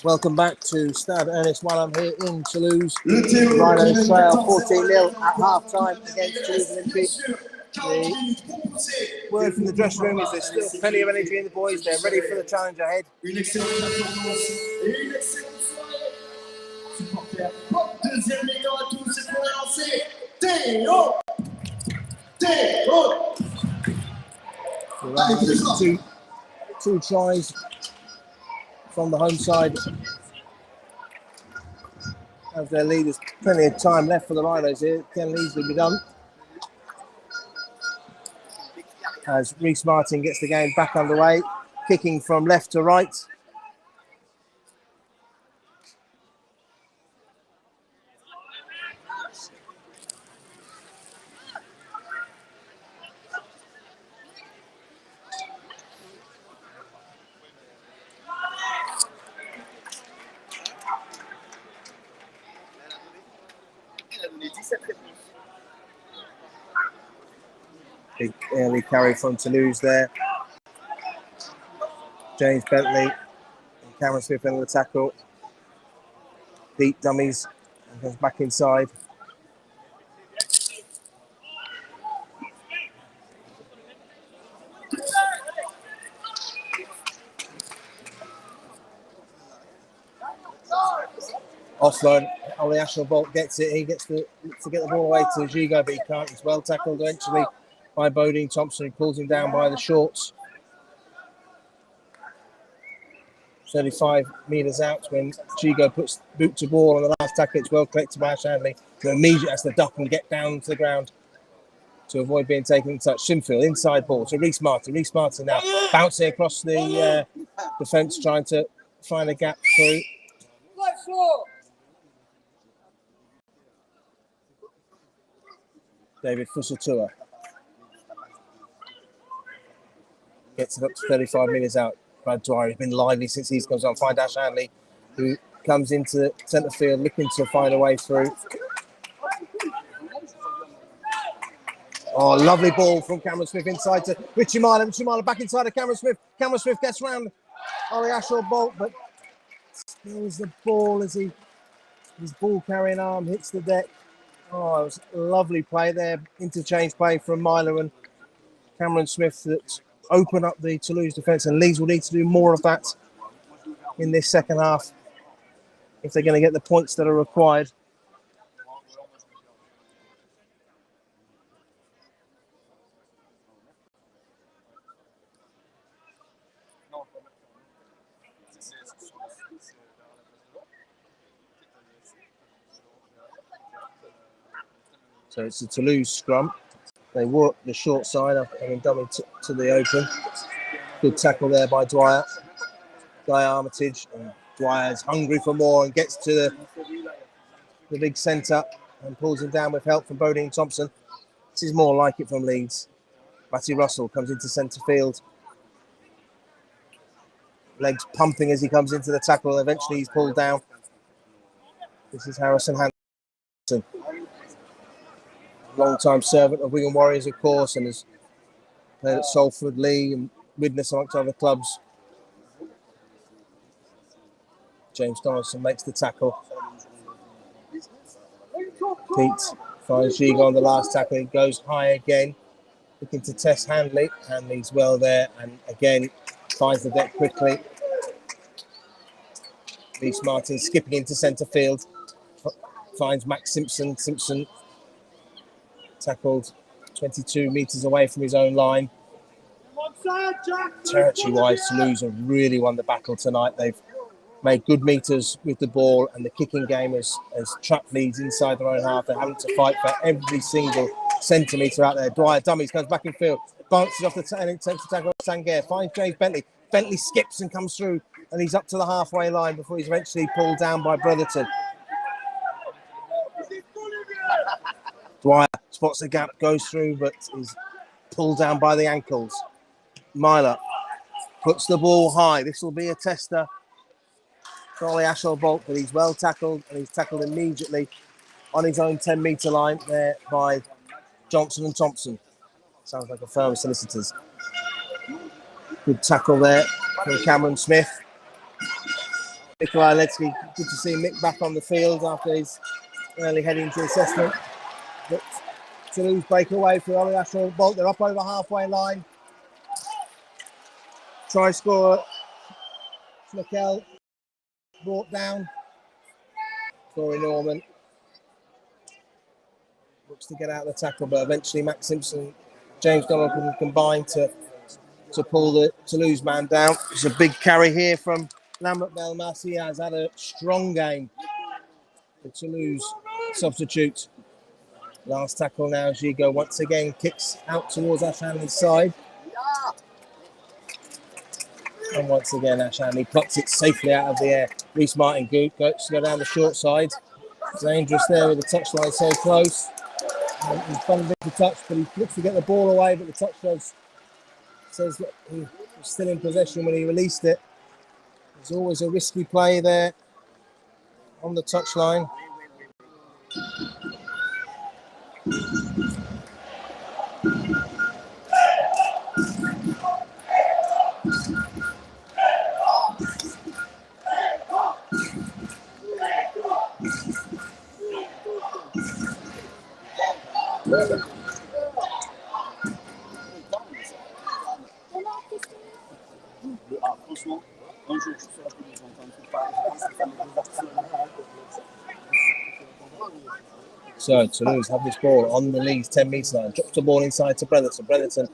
Welcome back to Stade Ernest Wallon here in Toulouse. Le Théo, Rhinos trail 14-0 14-0 at half-time against Toulouse Olympique. The word from the dressing room is there's still plenty of energy in the boys. They're ready for the challenge ahead. Une excellente performance et une excellente soirée. Supporters, deuxième mi-temps à tous, c'est pour lancer. Théo! Théo! The Rhinos, two tries from the home side. As their leaders, plenty of time left for the Rhinos here. Can easily be done. As Reece Martin gets the game back underway, kicking from left to right. Big early carry from Toulouse there. James Bentley and Cameron Smith in the tackle. Beat dummies and goes back inside. Offload, Oliashel Bolt gets it. He gets to get the ball away to Gigo, but he can't. He's well tackled eventually by Bodine Thompson, who pulls him down by the shorts. 35 metres out when Gigo puts boot to ball on the last tackle. It's well collected by Ash Handley, who immediately has to duck and get down to the ground to avoid being taken in touch. Sinfield, inside ball to Reece Martin. Reece Martin now bouncing across the defence, trying to find a gap through. David Fusatua gets it up to 35 metres out. Brad Dwyer has been lively since he's comes on. Find Ash Handley, who comes into centre field looking to find a way through. Oh, lovely ball from Cameron Smith inside to Richie Marler. Richie Marler back inside of Cameron Smith. Cameron Smith gets round Oliashel Bolt, but spills the ball as his ball carrying arm hits the deck. Oh, it was a lovely play there. Interchange play from Myler and Cameron Smith that open up the Toulouse defence, and Leeds will need to do more of that in this second half if they're going to get the points that are required. So it's a Toulouse scrum. They work the short side up and dummy to the open. Good tackle there by Dwyer. Guy Armitage. And Dwyer's hungry for more and gets to the big centre and pulls him down with help from Bodine Thompson. This is more like it from Leeds. Matty Russell comes into centre field. Legs pumping as he comes into the tackle. Eventually he's pulled down. This is Harrison Hanson. Long-time servant of Wigan Warriors, of course, and has played at Salford, Lee and Widnes amongst other clubs. James Donaldson makes the tackle. Pete finds Gigo on the last tackle. He goes high again, looking to test Handley. Handley's well there and again finds the deck quickly. Reece Martin skipping into centre field. Finds Max Simpson. Simpson tackled 22 metres away from his own line. Territory-wise, Toulouse have really won the battle tonight. They've made good metres with the ball, and the kicking game has trapped Leeds inside their own half. They're having to fight for every single centimetre out there. Dwyer dummies, comes back in field, bounces off the attempts to tackle Sangair, finds James Bentley. Bentley skips and comes through, and he's up to the halfway line before he's eventually pulled down by Brotherton. Dwyer spots the gap, goes through, but is pulled down by the ankles. Myler puts the ball high. This will be a tester for Oliashel Bolt, but he's well tackled, and he's tackled immediately on his own 10-metre line there by Johnson and Thompson. Sounds like a firm of solicitors. Good tackle there from Cameron Smith. Ledsky, good to see Mick back on the field after his early head injury assessment. But Toulouse break away for Ollie Asher Bolt. They're up over halfway line. Try scorer. Schmickel brought down. Corey Norman looks to get out of the tackle, but eventually Max Simpson, James Donald combine to pull the Toulouse man down. It's a big carry here from Lambert Belmas. He has had a strong game. The Toulouse substitute. Last tackle now. Gigo once again kicks out towards Ash Hanley's side. And once again, Ash Hanley plucks it safely out of the air. Reece Martin goes to go down the short side. Dangerous there with the touchline so close. He's bundled the touch, but he looks to get the ball away, but the touch says that he was still in possession when he released it. There's always a risky play there on the touchline. So Toulouse have this ball on the Leeds 10-metre line, drops the ball inside to Bretherton. Bretherton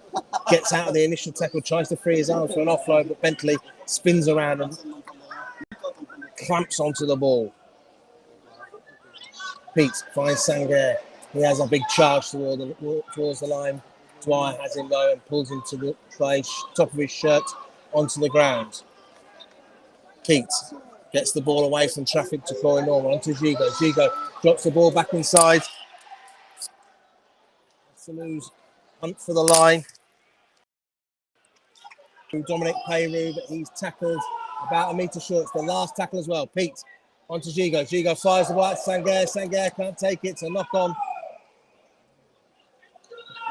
gets out of the initial tackle, tries to free his arms for an offload, but Bentley spins around and clamps onto the ball. Pete finds Sangaré. He has a big charge towards the line. Dwyer has him low and pulls him to the top of his shirt onto the ground. Pete gets the ball away from traffic to Corey Norman onto Gigo. Gigo drops the ball back inside. Toulouse hunt for the line. Dominic Peyroux, but he's tackled about a metre short. It's the last tackle as well. Pete onto Gigo. Gigo fires the ball out to Sangaré. Sangaré can't take it. It's a knock on.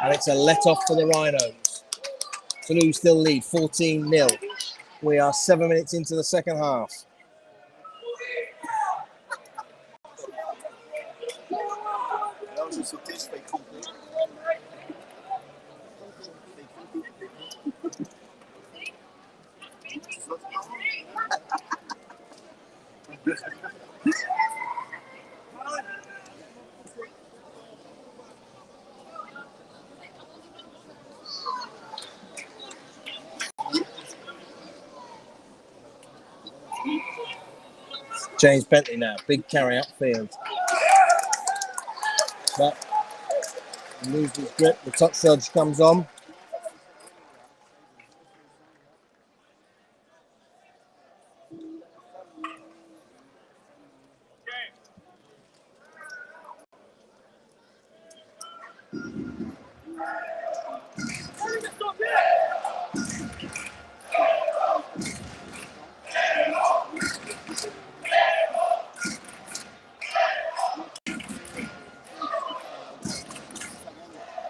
And it's a let off for the Rhinos. Toulouse still lead 14-0. We are 7 minutes into the second half. James Bentley now, big carry upfield. But he loses his grip, the touch surge comes on.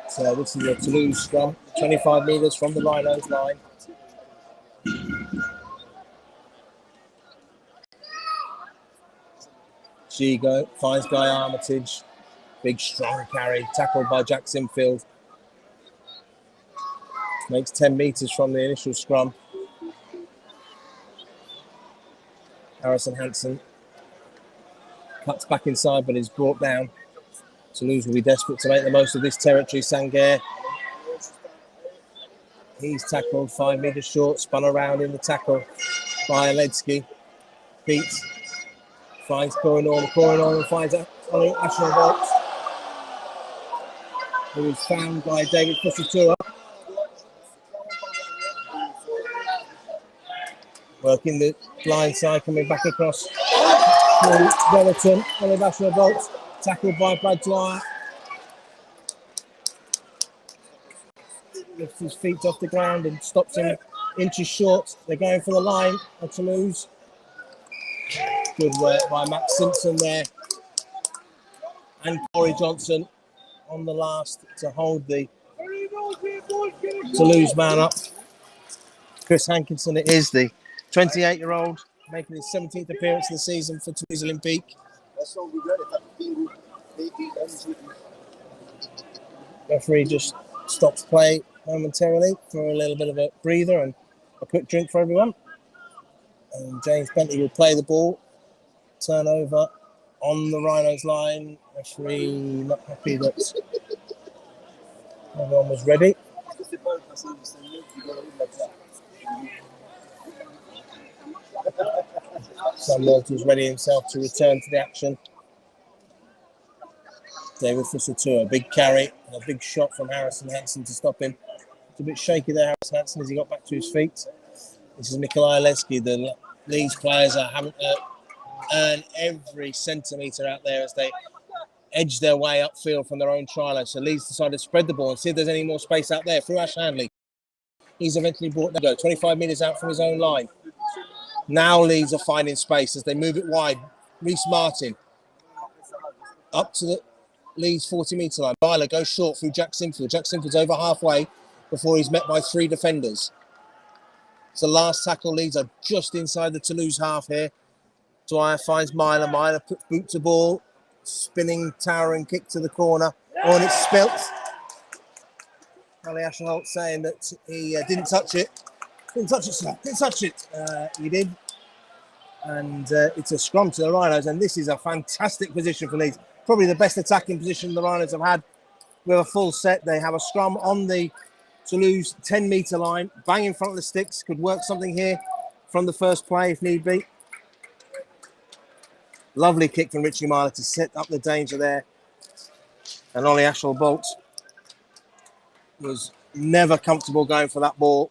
So this is a Toulouse scrum, 25 metres from the Rhinos line. Gigo finds Guy Armitage. Big strong carry, tackled by Jack Simfield. Makes 10 metres from the initial scrum. Harrison Hansen cuts back inside but is brought down. Toulouse will be desperate to make the most of this territory. Sangaré, he's tackled 5 metres short, spun around in the tackle by Ledsky. Pete finds Corey Norman. Corey Norman finds Asher Bolt, who is found by David Fusatura. Working the blind side, coming back across to Brereton. Asher Bolt. Tackled by Brad Dwyer. Lifts his feet off the ground and stops him inches short. They're going for the line of Toulouse. Good work by Max Simpson there. And Corey Johnson on the last to hold the Toulouse man up. Chris Hankinson, it is the 28-year-old making his 17th appearance of the season for Toulouse Olympique. Referee just stops play momentarily for a little bit of a breather and a quick drink for everyone. And James Bentley will play the ball. Turnover on the Rhinos line. Referee not happy that everyone was ready. Sam Walters ready himself to return to the action. David Fussatua, a big carry and a big shot from Harrison Hansen to stop him. It's a bit shaky there, Harrison Hansen, as he got back to his feet. This is Nikolai Lesky. The Leeds players are having to earn every centimetre out there as they edge their way upfield from their own try line. So Leeds decided to spread the ball and see if there's any more space out there through Ash Handley. He's eventually brought the go 25 metres out from his own line. Now Leeds are finding space as they move it wide. Reece Martin up to the Leeds 40-metre line. Byler goes short through Jack Sinfield. Jack Sinfield's over halfway before he's met by 3 defenders. So last tackle, Leeds are just inside the Toulouse half here. Dwyer finds Myler. Myler puts boot to ball. Spinning, towering kick to the corner. Oh, and it's spilt. Ali Asherholt saying that he didn't touch it. Didn't touch it, sir. Didn't touch it. He did. And it's a scrum to the Rhinos. And this is a fantastic position for Leeds. Probably the best attacking position the Rhinos have had with a full set. They have a scrum on the Toulouse 10-metre line. Bang in front of the sticks. Could work something here from the first play if need be. Lovely kick from Richie Myler to set up the danger there. And Ollie Asherholt was never comfortable going for that ball.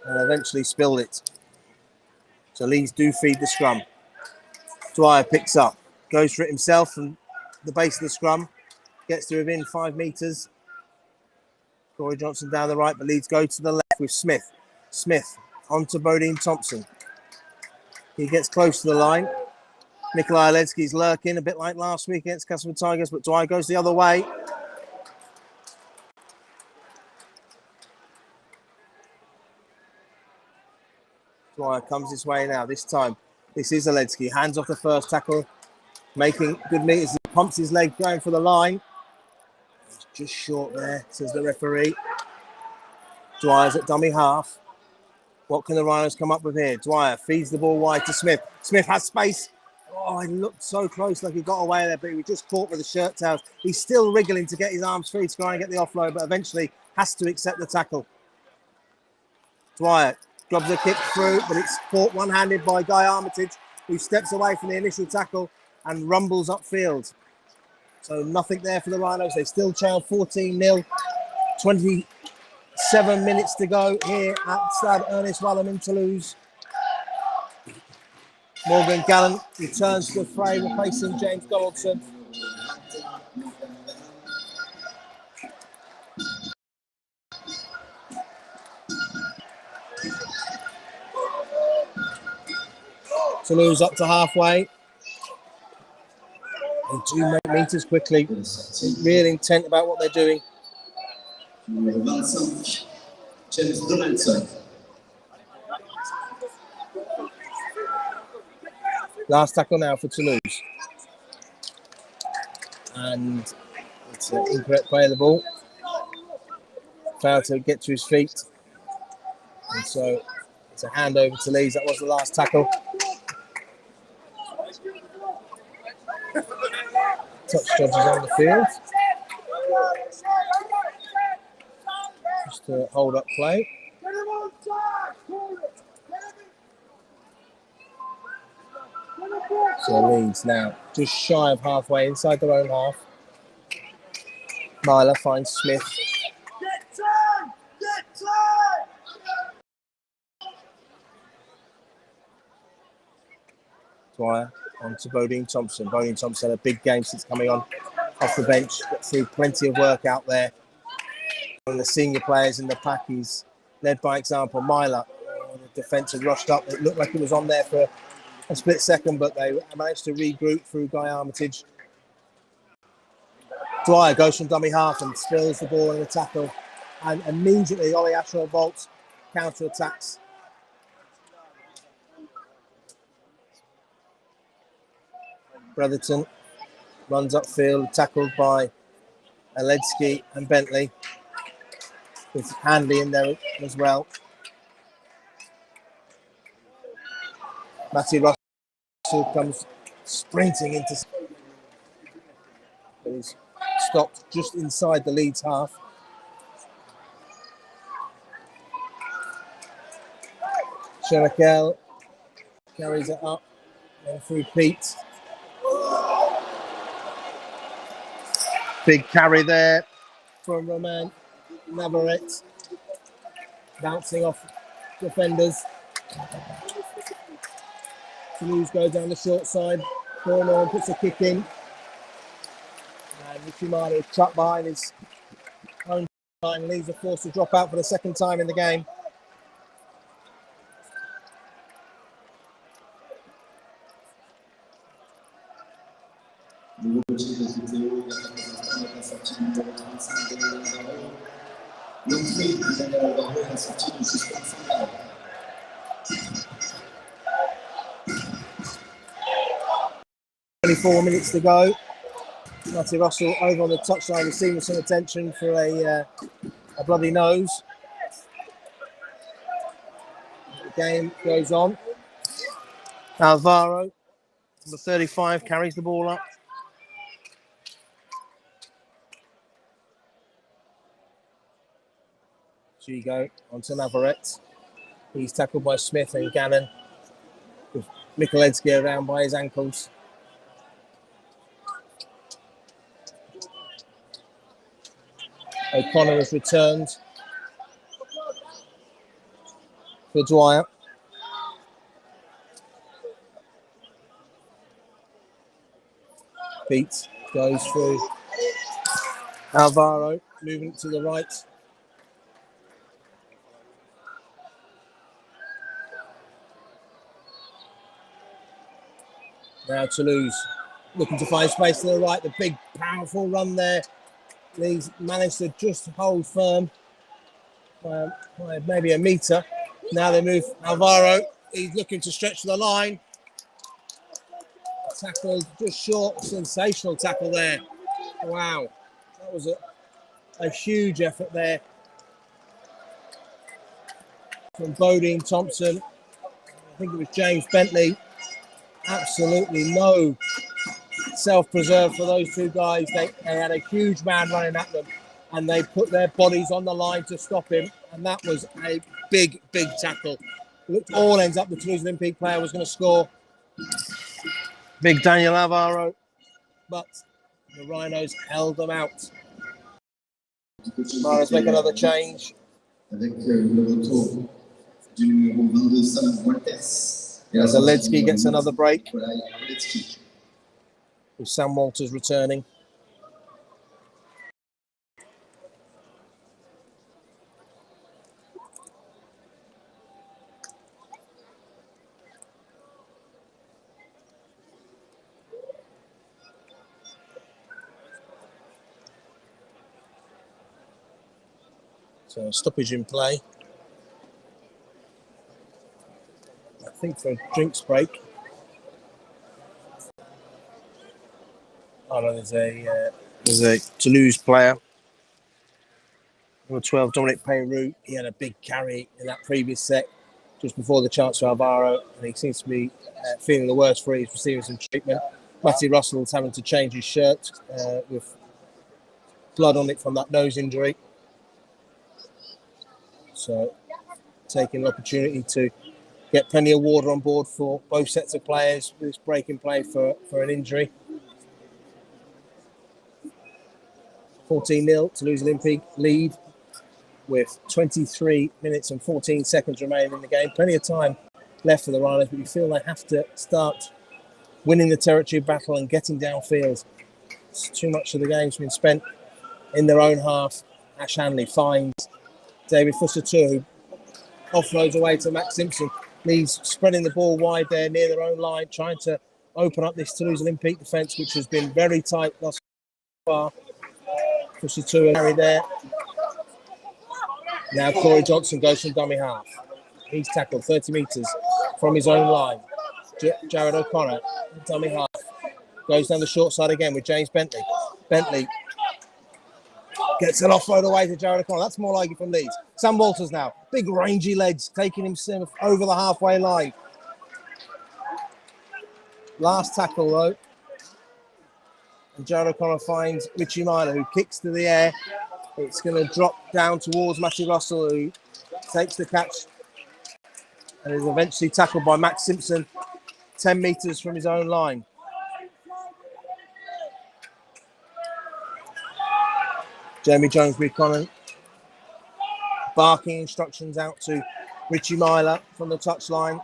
And eventually spilled it. So Leeds do feed the scrum. Dwyer picks up, goes for it himself from the base of the scrum, gets to within 5 metres. Corey Johnson down the right, but Leeds go to the left with Smith. Smith onto Bodine Thompson. He gets close to the line. Nikolai Aledzki's lurking, a bit like last week against Castleford Tigers, but Dwyer goes the other way. Dwyer comes his way now, this time. This is Aledzki, hands off the first tackle, making good meters. He pumps his leg going for the line. He's just short there, says the referee. Dwyer's at dummy half. What can the Rhinos come up with here? Dwyer feeds the ball wide to Smith. Smith has space. Oh, he looked so close, like he got away there, but he was just caught with the shirt tails. He's still wriggling to get his arms free to try and get the offload, but eventually has to accept the tackle. Dwyer grabs a kick through, but it's caught one-handed by Guy Armitage, who steps away from the initial tackle and rumbles upfield. So nothing there for the Rhinos. They still trail 14-0. 27 minutes to go here at Stade Ernest Wallon in Toulouse. Morgan Gallant returns to the fray, replacing James Donaldson. Toulouse up to halfway. And 2 metres quickly. Real intent about what they're doing. James Donaldson. Last tackle now for Toulouse. And it's an incorrect play of the ball. Failed to get to his feet. And so it's a handover to Leeds. That was the last tackle. Touch judges on the field. Just to hold up play. So Leeds now just shy of halfway inside their own half. Myler finds Smith. Dwyer onto Bodine Thompson. Bodine Thompson had a big game since coming on off the bench. Got through plenty of work out there. One of the senior players in the pack, he's led by example. Myler, the defence had rushed up. It looked like it was on there for a split second, but they managed to regroup through Guy Armitage. Dwyer goes from dummy half and spills the ball in the tackle. And immediately Ollie Asherholt counter-attacks. Brotherton runs upfield, tackled by Aledzki and Bentley, with Handley in there as well. Matty Russell comes sprinting into, but he's stopped just inside the Leeds half. Sherakel carries it up, then through Pete. Big carry there from Roman Navarrete, bouncing off defenders. Toulouse goes down the short side. Corner puts a kick in. And Mishimaro is trapped behind his own line. Leeds are forced to drop out for the second time in the game. Four minutes to go. Matty Russell over on the touchline, receiving some attention for a bloody nose. The game goes on. Alvaro, number 35, carries the ball up. Chigo onto Navarrete. He's tackled by Smith and Gannon, with Mikulecki around by his ankles. O'Connor has returned for Dwyer. Pete goes through Alvaro, moving to the right. Now Toulouse looking to find space to the right. The big, powerful run there. Leeds managed to just hold firm by maybe a metre. Now they move Alvaro. He's looking to stretch the line. Tackle just short. Sensational tackle there. Wow. That was a huge effort there from Bodine Thompson. I think it was James Bentley. Absolutely no self-preserve for those two guys. They had a huge man running at them and they put their bodies on the line to stop him, and that was a big tackle. Looked all ends up the Toulouse Olympique player was going to score. Big Daniel Alvaro, but the Rhinos held them out. Let's make another change. As Aledzki gets another break, with Sam Walters returning. So stoppage in play. I think for a drinks break. Oh no, there's a Toulouse player. Number 12, Dominic Peyrou. He had a big carry in that previous set, just before the chance for Alvaro, and he seems to be feeling the worst for it. He's receiving some treatment. Matty Russell's having to change his shirt with blood on it from that nose injury. So, taking an opportunity to get plenty of water on board for both sets of players with this break in play for an injury. 14-0, Toulouse Olympique lead with 23 minutes and 14 seconds remaining in the game. Plenty of time left for the Rhinos, but you feel they have to start winning the territory battle and getting downfield. It's too much of the game's been spent in their own half. Ash Hanley finds David Fussatou, who offloads away to Max Simpson. Leeds spreading the ball wide there near their own line, trying to open up this Toulouse Olympique defence, which has been very tight thus far. Fussatou carry there. Now Corey Johnson goes from dummy half. He's tackled 30 metres from his own line. Jared O'Connor, dummy half. Goes down the short side again with James Bentley. Bentley gets an offload away to Jared O'Connor. That's more like it from Leeds. Sam Walters now. Big rangy legs, taking himself over the halfway line. Last tackle, though. And Jared O'Connor finds Richie Myler, who kicks to the air. It's going to drop down towards Matty Russell, who takes the catch and is eventually tackled by Max Simpson 10 metres from his own line. Jamie Jones-Buchanan barking instructions out to Richie Myler from the touchline.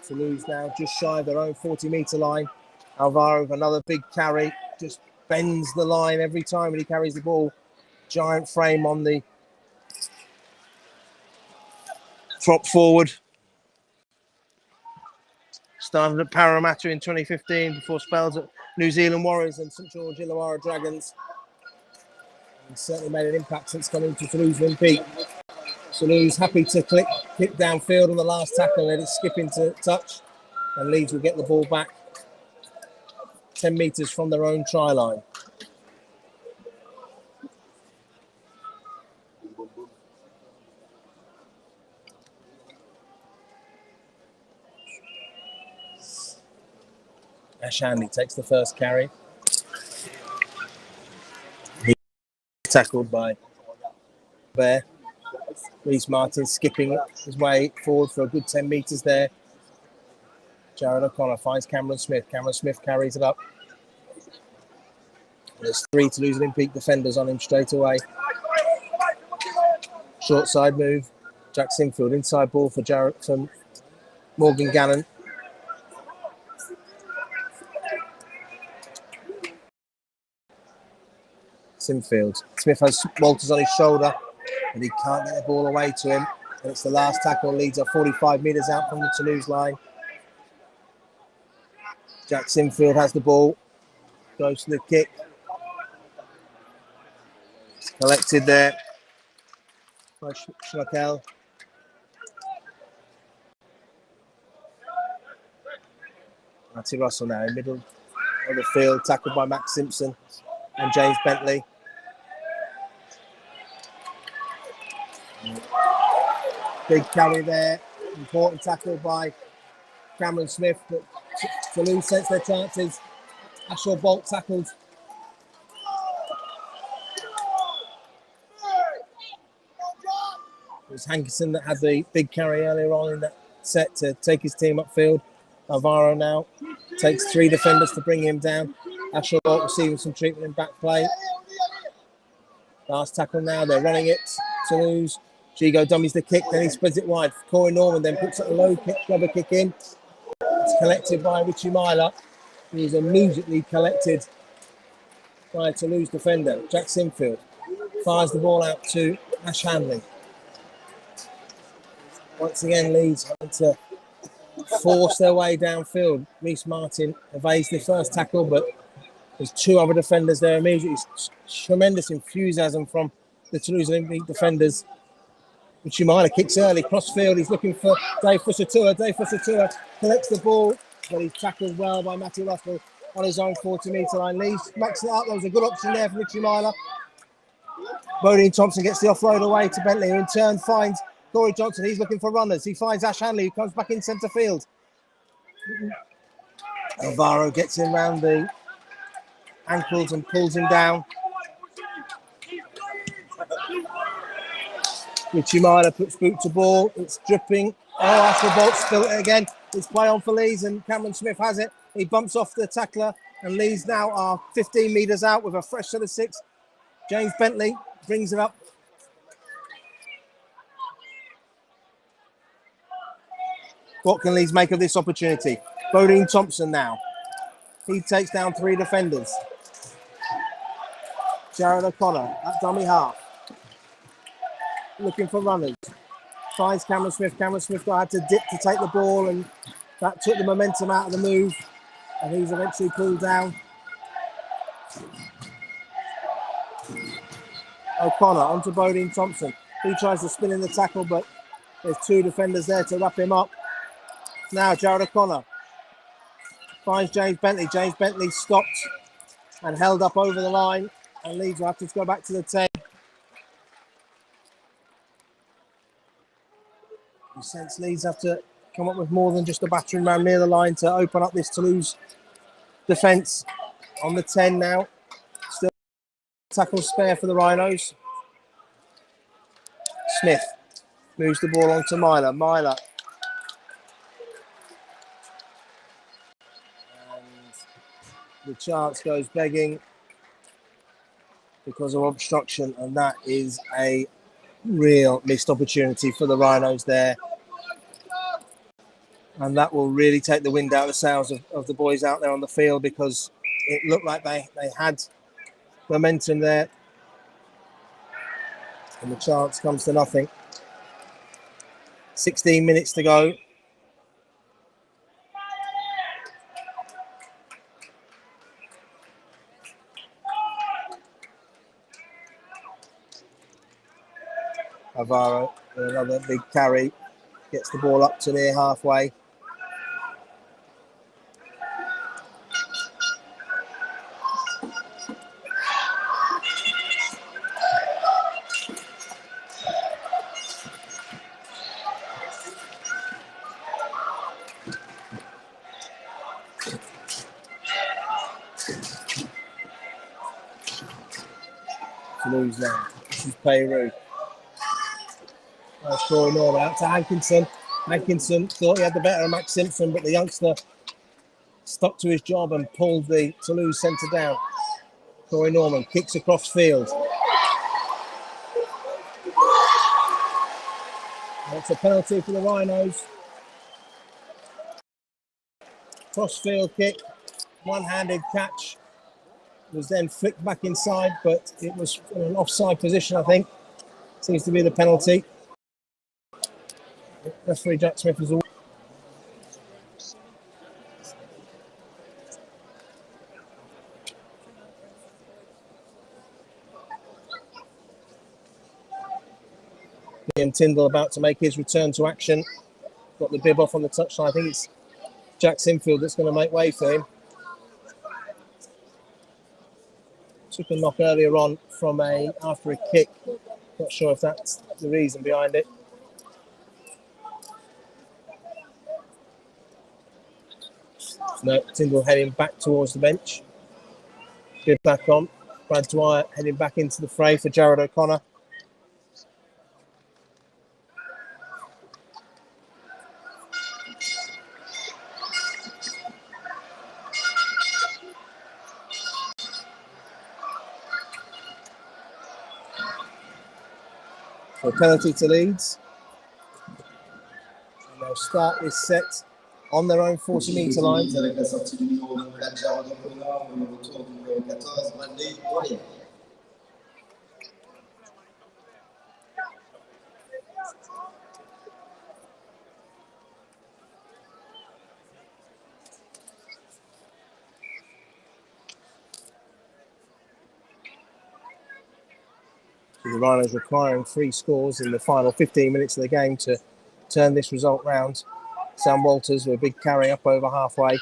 Toulouse now just shy of their own 40-metre line. Alvaro with another big carry, just bends the line every time when he carries the ball. Giant frame on the drop forward. Started at Parramatta in 2015 before spells at New Zealand Warriors and St George Illawarra Dragons. And certainly made an impact since coming to Toulouse Olympique. Toulouse happy to kick downfield on the last tackle, let it skip into touch, and Leeds will get the ball back 10 metres from their own try line. Ash Hanley takes the first carry. He's tackled by Bear. Reece Martin skipping his way forward for a good 10 metres there. Jared O'Connor finds Cameron Smith. Cameron Smith carries it up. There's 3 Toulouse Olympique defenders on him straight away. Short side move. Jack Sinfield, inside ball from Morgan Gannon. Sinfield. Smith has Walters on his shoulder, and he can't get the ball away to him. And it's the last tackle. Leeds are 45 metres out from the Toulouse line. Jack Sinfield has the ball, goes to the kick. It's collected there by Schmackel. Matty Russell now in middle of the field, tackled by Max Simpson and James Bentley. Big carry there, important tackle by Cameron Smith, but Toulouse sets their chances. Ashore Bolt tackled. It was Hankerson that had the big carry earlier on in that set to take his team upfield. Alvaro now takes 3 defenders to bring him down. Ashore Bolt receiving some treatment in back play. Last tackle now, they're running it. Toulouse. Gigo dummies the kick, then he spreads it wide. Corey Norman then puts a low kick, rubber kick in. It's collected by Richie Myler. He's immediately collected by a Toulouse defender. Jack Sinfield fires the ball out to Ash Hanley. Once again, Leeds having to force their way downfield. Reece Martin evades the first tackle, but there's 2 other defenders there immediately. Tremendous enthusiasm from the Toulouse Olympique defenders. Richie Myler kicks early, crossfield. He's looking for Dave Fusatua. Dave Fusatua collects the ball, but he's tackled well by Matty Russell on his own 40-metre line. Leeds backs it up. There was a good option there for Richie Myler. Bodine Thompson gets the offload away to Bentley, who in turn finds Corey Johnson. He's looking for runners. He finds Ash Hanley, who comes back in centre field. Alvaro gets him round the ankles and pulls him down. Richie Myler puts boot to ball. It's dripping. Oh, Ashford Bolt spilt it again. It's play on for Leeds, and Cameron Smith has it. He bumps off the tackler, and Leeds now are 15 metres out with a fresh set of 6. James Bentley brings it up. What can Leeds make of this opportunity? Bodine Thompson now. He takes down 3 defenders. Jared O'Connor at dummy half. Looking for runners. Finds Cameron Smith. Cameron Smith had to dip to take the ball, and that took the momentum out of the move, and he's eventually pulled down. O'Connor onto Bodine Thompson. He tries to spin in the tackle, but there's 2 defenders there to wrap him up. Now Jared O'Connor finds James Bentley. James Bentley stopped and held up over the line, and Leeds will have to go back to the 10. You sense Leeds have to come up with more than just a battering ram near the line to open up this Toulouse defence. On the 10 now. Still tackle spare for the Rhinos. Smith moves the ball on to Myler. Myler. And the chance goes begging because of obstruction, and that is a real missed opportunity for the Rhinos there. And that will really take the wind out of the sails of the boys out there on the field, because it looked like they had momentum there. And the chance comes to nothing. 16 minutes to go. Alvaro, another big carry, gets the ball up to near halfway. Toulouse now. This is Peru. Nice Corey Norman out to Hankinson. Hankinson thought he had the better of Max Simpson, but the youngster stuck to his job and pulled the Toulouse centre down. Corey Norman kicks across field. That's a penalty for the Rhinos. Cross field kick, one-handed catch. Was then flicked back inside, but it was in an offside position, I think. Seems to be the penalty. Referee Jack Smith is all. Liam Tyndall about to make his return to action. Got the bib off on the touchline. I think it's Jack Sinfield that's going to make way for him. Took a knock earlier on from after a kick. Not sure if that's the reason behind it. No, Tyndall heading back towards the bench. Good back on. Brad Dwyer heading back into the fray for Jared O'Connor. So penalty to Leeds. And they'll start this set on their own 40-metre line. The Rhinos requiring 3 scores in the final 15 minutes of the game to turn this result round. Sam Walters with a big carry up over halfway.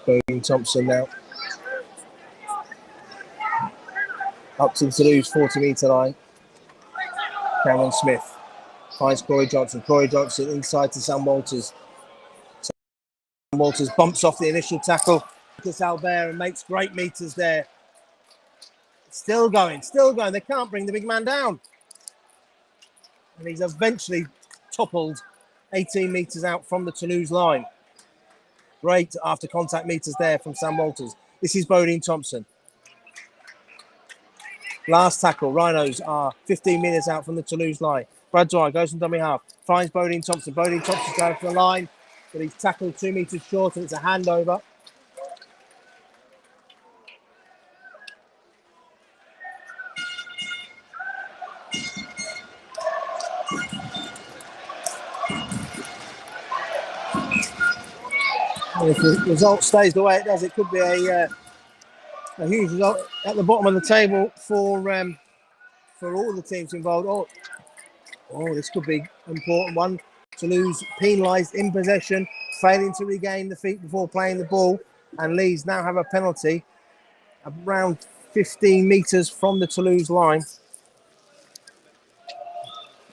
Bodine Thompson now. Up to the Toulouse 40-metre line. Cameron Smith finds Corey Johnson. Corey Johnson inside to Sam Walters. Walters bumps off the initial tackle to Albert and makes great meters there. Still going. They can't bring the big man down. And he's eventually toppled 18 metres out from the Toulouse line. Great after contact meters there from Sam Walters. This is Bodine Thompson. Last tackle. Rhinos are 15 metres out from the Toulouse line. Brad Dwyer goes from dummy half. Finds Bodine Thompson. Bodine Thompson's going for the line, but he's tackled 2 metres short and it's a handover. And if the result stays the way it does, it could be a huge result at the bottom of the table for for all the teams involved. Oh, this could be an important one. Toulouse penalised in possession, failing to regain the feet before playing the ball. And Leeds now have a penalty around 15 metres from the Toulouse line.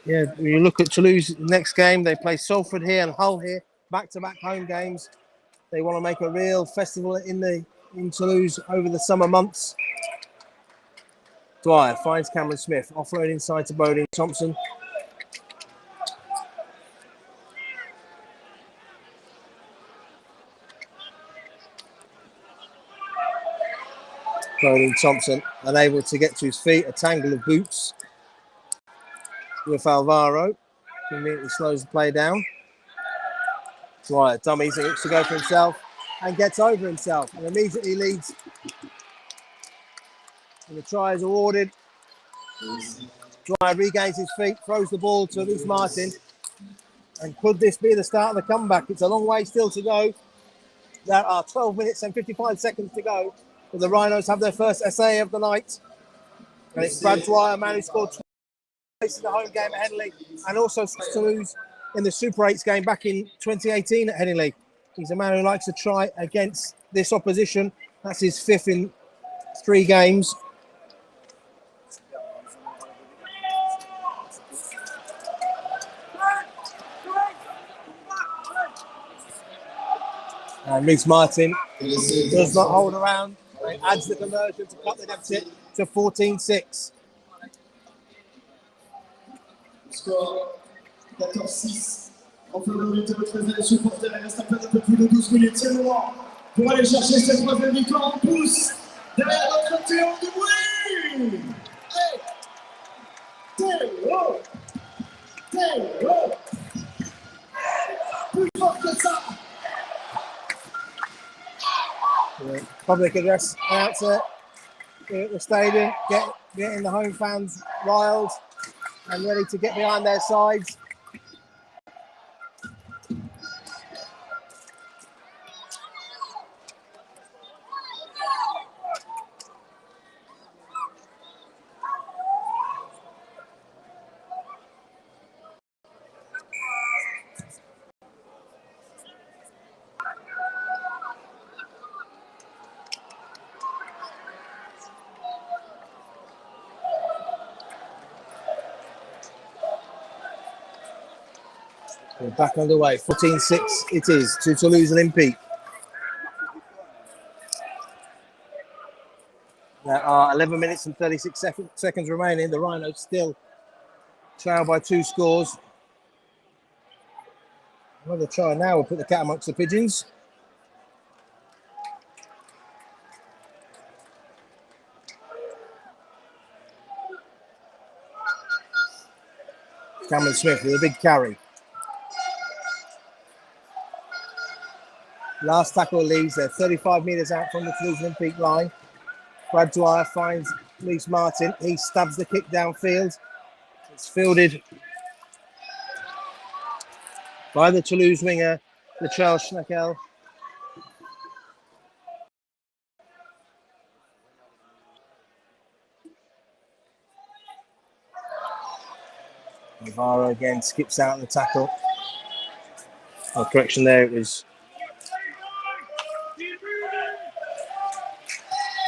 Yeah, when you look at Toulouse next game, they play Salford here and Hull here, back-to-back home games. They want to make a real festival in Toulouse over the summer months. Dwyer finds Cameron Smith, offload inside to Bodine Thompson. Bodine Thompson unable to get to his feet, a tangle of boots with Alvaro. Immediately slows the play down. Dwyer dummies and looks to go for himself and gets over himself and immediately leads. And the try is awarded. Dwyer regains his feet, throws the ball to Ernest Martin. And could this be the start of the comeback? It's a long way still to go. There are 12 minutes and 55 seconds to go. But the Rhinos have their first essay of the night. And it's Brad Dwyer, a man who scored twice in the home game at Henley and also Toulouse in the Super 8s game back in 2018 at Henley. He's a man who likes to try against this opposition. That's his fifth in 3 games. And Ernest Martin does not hold around. He adds the conversion to cut the deficit to 14-6. Score 14-6. En faveur du Toulouse supporters. Il reste un peu plus de 12 minutes. C'est le moment pour aller chercher cette troisième victoire. On pousse derrière notre Théo de bruit. Théo! Théo! Plus fort que ça! Public address announcer here at the stadium, getting the home fans riled and ready to get behind their sides. We're back underway. 14-6 it is to Toulouse Olympique. There are 11 minutes and 36 seconds remaining. The Rhinos still trail by 2 scores. Another try now will put the cat amongst the pigeons. Cameron Smith with a big carry. Last tackle leaves. They're 35 metres out from the Toulouse Olympique line. Brad Dwyer finds Ernest Martin. He stabs the kick downfield. It's fielded by the Toulouse winger, Latrell Schnekel. Navarro again skips out the tackle. Oh, correction there, it was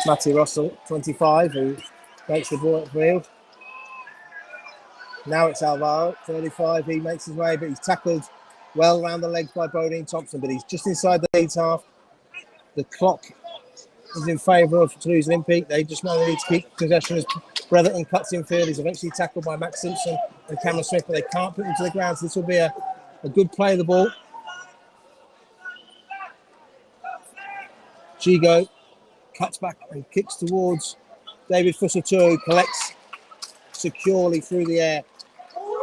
Matty Russell, 25, who makes the ball upfield. Now it's Alvaro, 35. He makes his way, but he's tackled well around the legs by Bodine Thompson, but he's just inside the Leeds half. The clock is in favour of Toulouse Olympique. They just know they need to keep possession as Bretherton cuts in field. He's eventually tackled by Max Simpson and Cameron Smith, but they can't put him to the ground, so this will be a good play of the ball. Chigo cuts back and kicks towards David Fussatou, who collects securely through the air.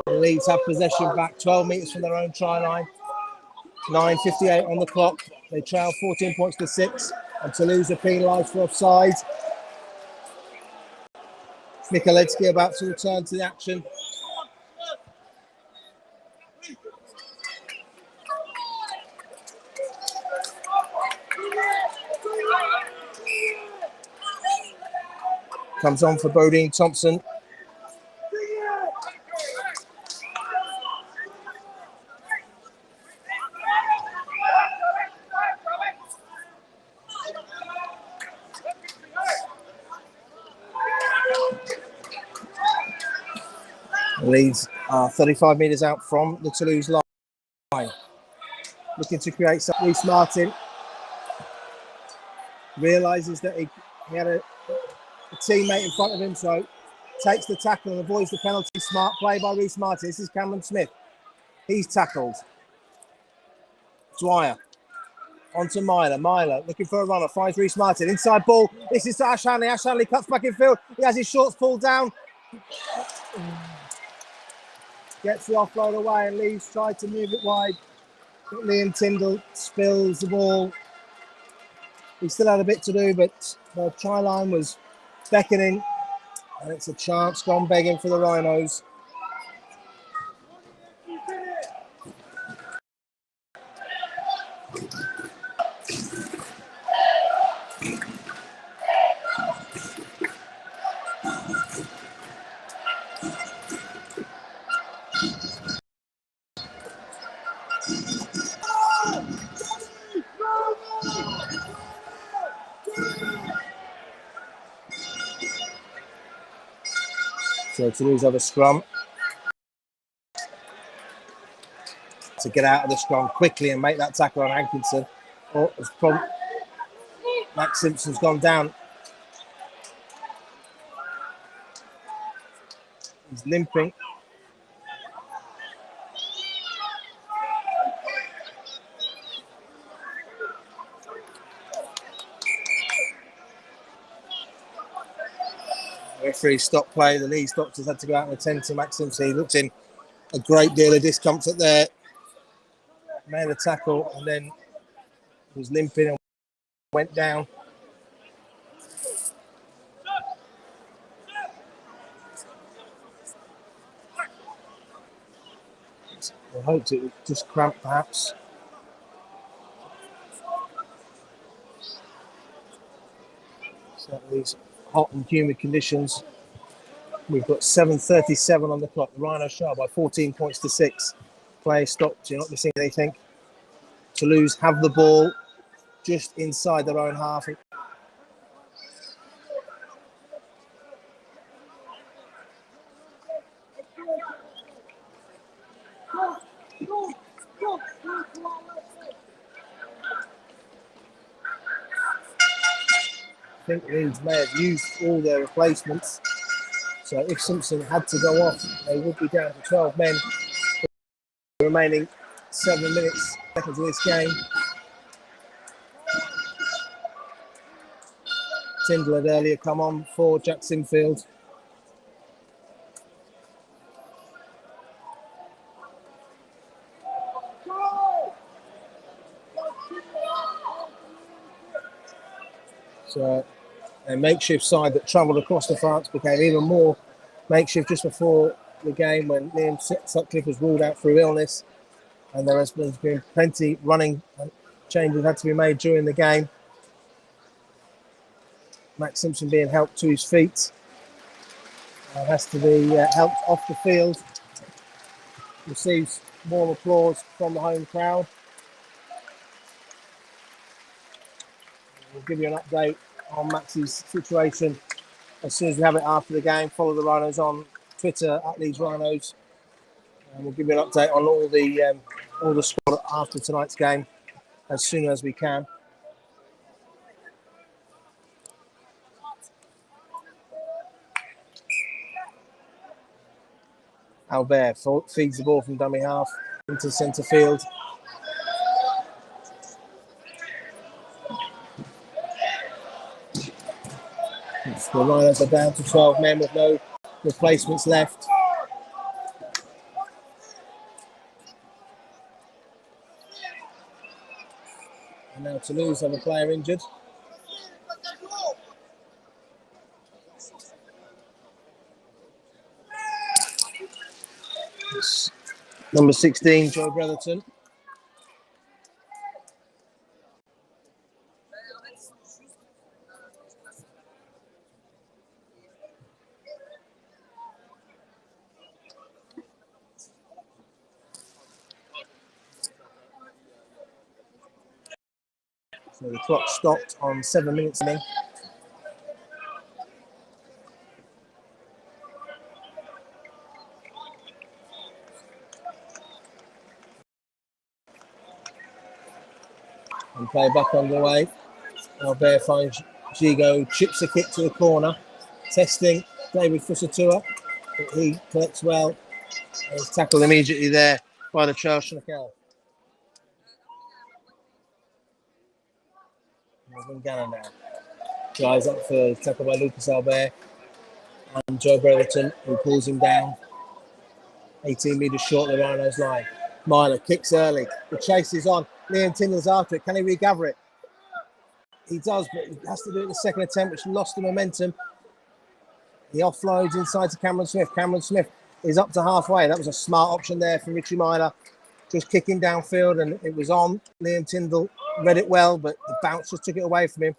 The Leeds have possession back 12 metres from their own try line. 9:58 on the clock. They trail 14 points to 6, and Toulouse are penalised for offside. Michalewski about to return to the action. Comes on for Bodine Thompson. Leeds are 35 metres out from the Toulouse line. Looking to create something. Reece Martin realises that he had a teammate in front of him, so takes the tackle and avoids the penalty. Smart play by Reece Martin. This is Cameron Smith. He's tackled. Dwyer onto Myler. Myler looking for a runner. Finds Reece Martin. Inside ball. This is to Ash Hanley. Ash Hanley cuts back in field. He has his shorts pulled down. Gets the offload away and Leeds tried to move it wide. Liam Tyndall spills the ball. He still had a bit to do, but the try line was beckoning. And it's a chance gone begging for the Rhinos. So Toulouse have a scrum to get out of the scrum quickly and make that tackle on Hankinson. Oh, Max Simpson's gone down. He's limping. Referee stopped play. The Leeds doctors had to go out and attend to Max Simpson. He looked in a great deal of discomfort there. Made a tackle and then was limping and went down. I hoped it was just cramped, perhaps. So these hot and humid conditions. We've got 7:37 on the clock. The Rhinos show by 14 points to 6. Play stopped. You're not missing anything. Toulouse have the ball just inside their own half. I think Leeds may have used all their replacements. So if Simpson had to go off, they would be down to 12 men. The remaining 7 minutes seconds of this game. Tyndall had earlier come on for Jack Sinfield. So a makeshift side that travelled across to France became even more makeshift just before the game when Liam Sutcliffe was ruled out through illness, and there has been plenty running and changes had to be made during the game. Max Simpson being helped to his feet, has to be helped off the field. Receives more applause from the home crowd. We'll give you an update on Max's situation as soon as we have it after the game. Follow the Rhinos on Twitter at Leeds Rhinos, and we'll give you an update on all the squad after tonight's game as soon as we can. Albert feeds the ball from dummy half into centre field. The Rhinos are down to 12 men with no replacements left. And now Toulouse have a player injured. It's number 16, Joe Brotherton. So the clock stopped on 7 minutes in. And play back underway. Albert finds Gigo, chips a kick to the corner. Testing David Fusatua, but he collects well. He's tackled immediately there by the Charles Schnickel. Melvin Gannon now. Drives up for tackle by Lucas Albert. And Joe Brereton, who pulls him down. 18 metres short of the Rhinos line. Myler kicks early. The chase is on. Liam Tyndall's after it. Can he regather it? He does, but he has to do it in the second attempt, which lost the momentum. He offloads inside to Cameron Smith. Cameron Smith is up to halfway. That was a smart option there from Richie Myler. Just kicking downfield, and it was on. Liam Tyndall read it well, but the bounce just took it away from him.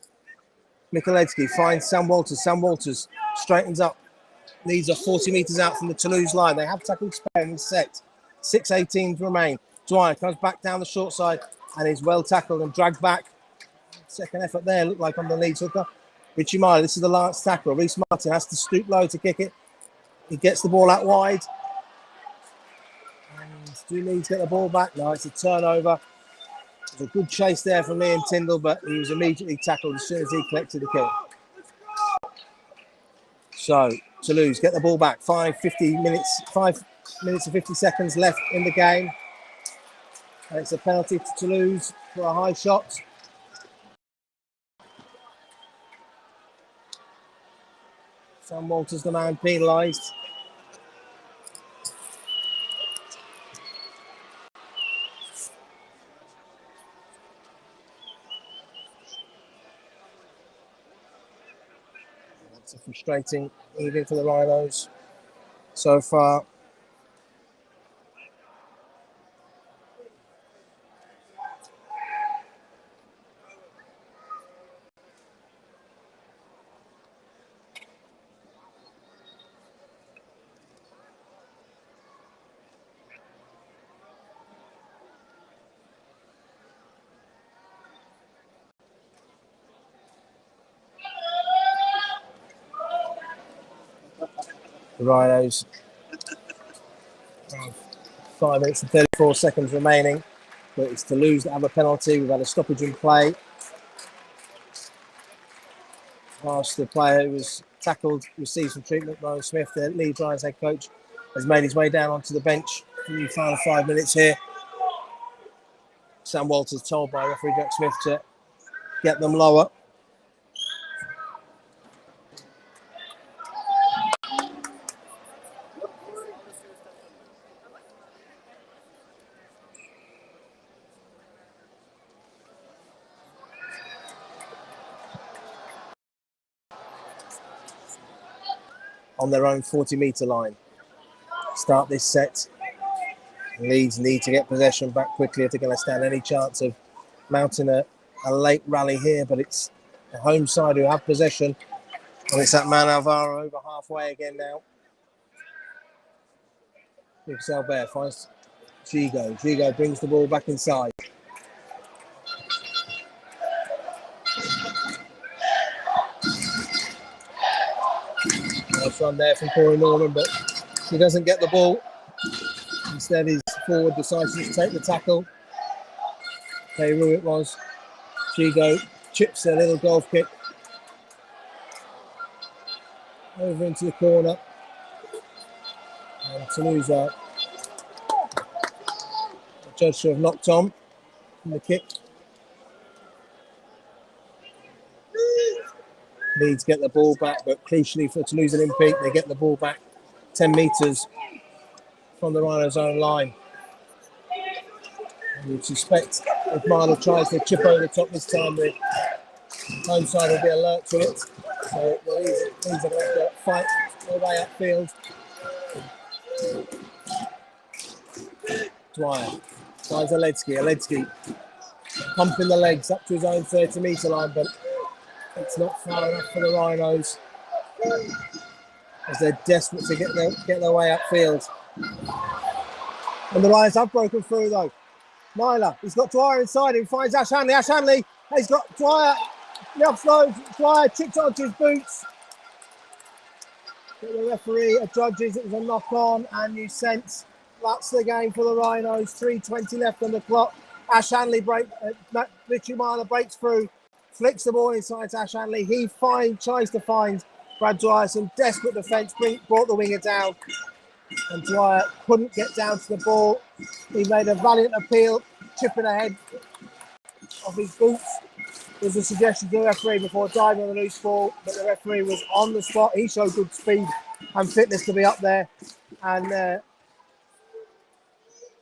Mikulecki finds Sam Walters. Sam Walters straightens up. Leeds are 40 metres out from the Toulouse line. They have tackled spare and set. 6:18 remain. Dwyer comes back down the short side and is well tackled and dragged back. Second effort there, looked like on the Leeds hooker. Richie Myler, this is the last tackle. Reece Martin has to stoop low to kick it. He gets the ball out wide. And do Leeds get the ball back? No, it's a turnover. It was a good chase there from Liam Tyndall, but he was immediately tackled as soon as he collected the kick. So, Toulouse get the ball back. 5 minutes and 50 seconds left in the game. And it's a penalty to Toulouse for a high shot. Sam Walters, the man penalised. That's a frustrating evening for the Rhinos so far. The Rhinos have 5 minutes and 34 seconds remaining, but it's Toulouse that have a penalty. We've had a stoppage in play. Whilst the player who was tackled receives some treatment, Ryan Smith, the Leeds Rhinos head coach, has made his way down onto the bench in the final 5 minutes here. Sam Walters told by referee Jack Smith to get them lower. On their own 40-metre line. Start this set. Leeds need to get possession back quickly if they're going to stand any chance of mounting a late rally here, but it's the home side who have possession, and it's that man Alvaro over halfway again now. Lucas Albert finds Gigo. Gigo brings the ball back inside. Nice run there from Corey Norman, but he doesn't get the ball. Instead, his forward decides to take the tackle. Peru it was. Gigo chips a little golf kick over into the corner. And Toulouse the judge should have knocked on from the kick. Leeds get the ball back, but crucially for Toulouse Olympique, they get the ball back 10 metres from the Rhinos' own line. And you'd suspect if Marler tries to chip over the top this time, the home side will be alert to it. So Leeds are going to have to fight their way upfield. Dwyer finds Aledski pumping the legs up to his own 30-metre line, but it's not far enough for the Rhinos as they're desperate to get their way upfield. And the Rhinos have broken through though. Myler, he's got Dwyer inside him, finds Ash Hanley. Ash Hanley, he's got Dwyer, the offload, Dwyer chipped onto his boots. But the referee judges it was a knock on, and you sense that's the game for the Rhinos. 3:20 left on the clock. Ash Hanley Richie Myler breaks through, flicks the ball inside to Ash Hanley. He tries to find Brad Dwyer. Some desperate defence brought the winger down, and Dwyer couldn't get down to the ball. He made a valiant appeal, chipping ahead of his boots. There's a suggestion to the referee before diving on the loose ball, but the referee was on the spot. He showed good speed and fitness to be up there, and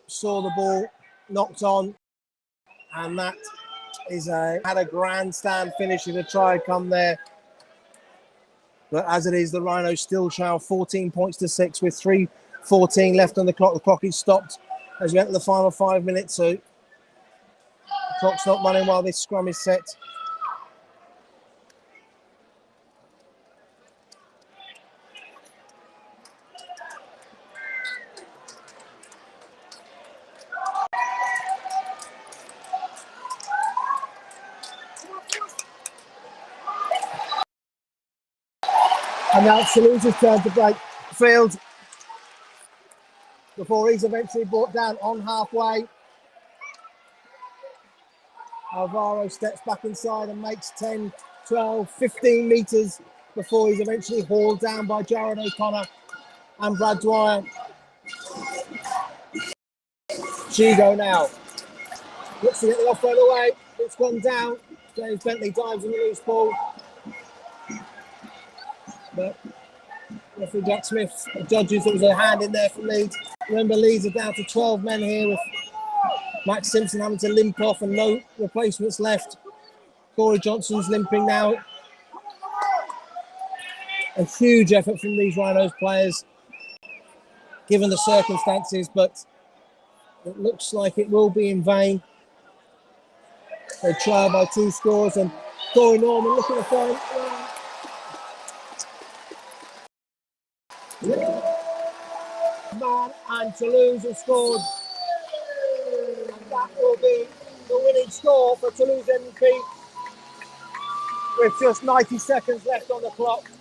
saw the ball knocked on, and that is had a grandstand finish if a try had come there. But as it is, the Rhinos still trail 14 points to 6 with 3:14 left on the clock. The clock is stopped as we enter the final 5 minutes, so the clock's not running while this scrum is set. And now it's Toulouse's turn to break field before he's eventually brought down on halfway. Alvaro steps back inside and makes 10, 12, 15 metres before he's eventually hauled down by Jared O'Connor and Brad Dwyer. Chigo now looks to get the offload away. It's gone down. James Bentley dives in the loose ball. But referee Jack Smith judges there was a hand in there from Leeds. Remember, Leeds are down to 12 men here with Max Simpson having to limp off and no replacements left. Corey Johnson's limping now. A huge effort from these Rhinos players, given the circumstances, but it looks like it will be in vain. They trail by 2 scores, and Corey Norman looking at the phone. Man, and Toulouse have scored. And that will be the winning score for Toulouse Olympique with just 90 seconds left on the clock.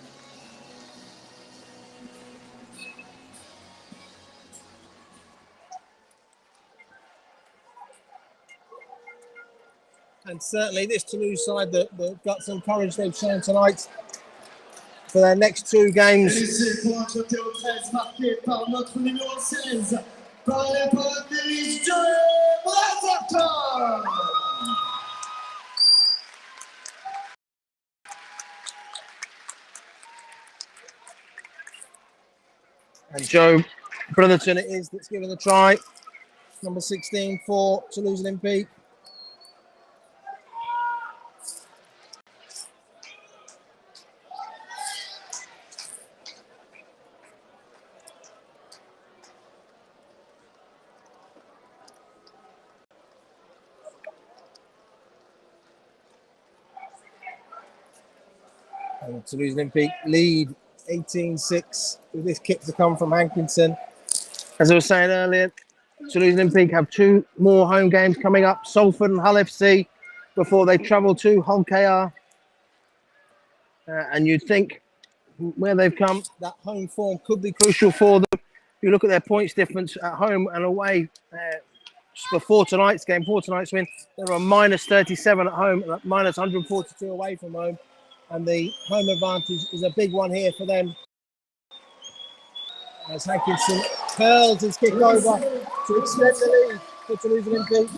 And certainly this Toulouse side, the guts and courage they've shown tonight for their next 2 games. And Joe Brotherton it is that's given the try. Number 16 for Toulouse Olympique. And Toulouse Olympique lead 18-6 with this kick to come from Hankinson. As I was saying earlier, Toulouse Olympique have 2 more home games coming up, Salford and Hull FC, before they travel to Hull KR. And you'd think where they've come, that home form could be crucial for them. If you look at their points difference at home and away before tonight's game, before tonight's win, they were minus 37 at home and minus 142 away from home. And the home advantage is a big one here for them. As Hankinson curls his kick over to extend the lead for Toulouse Olympique.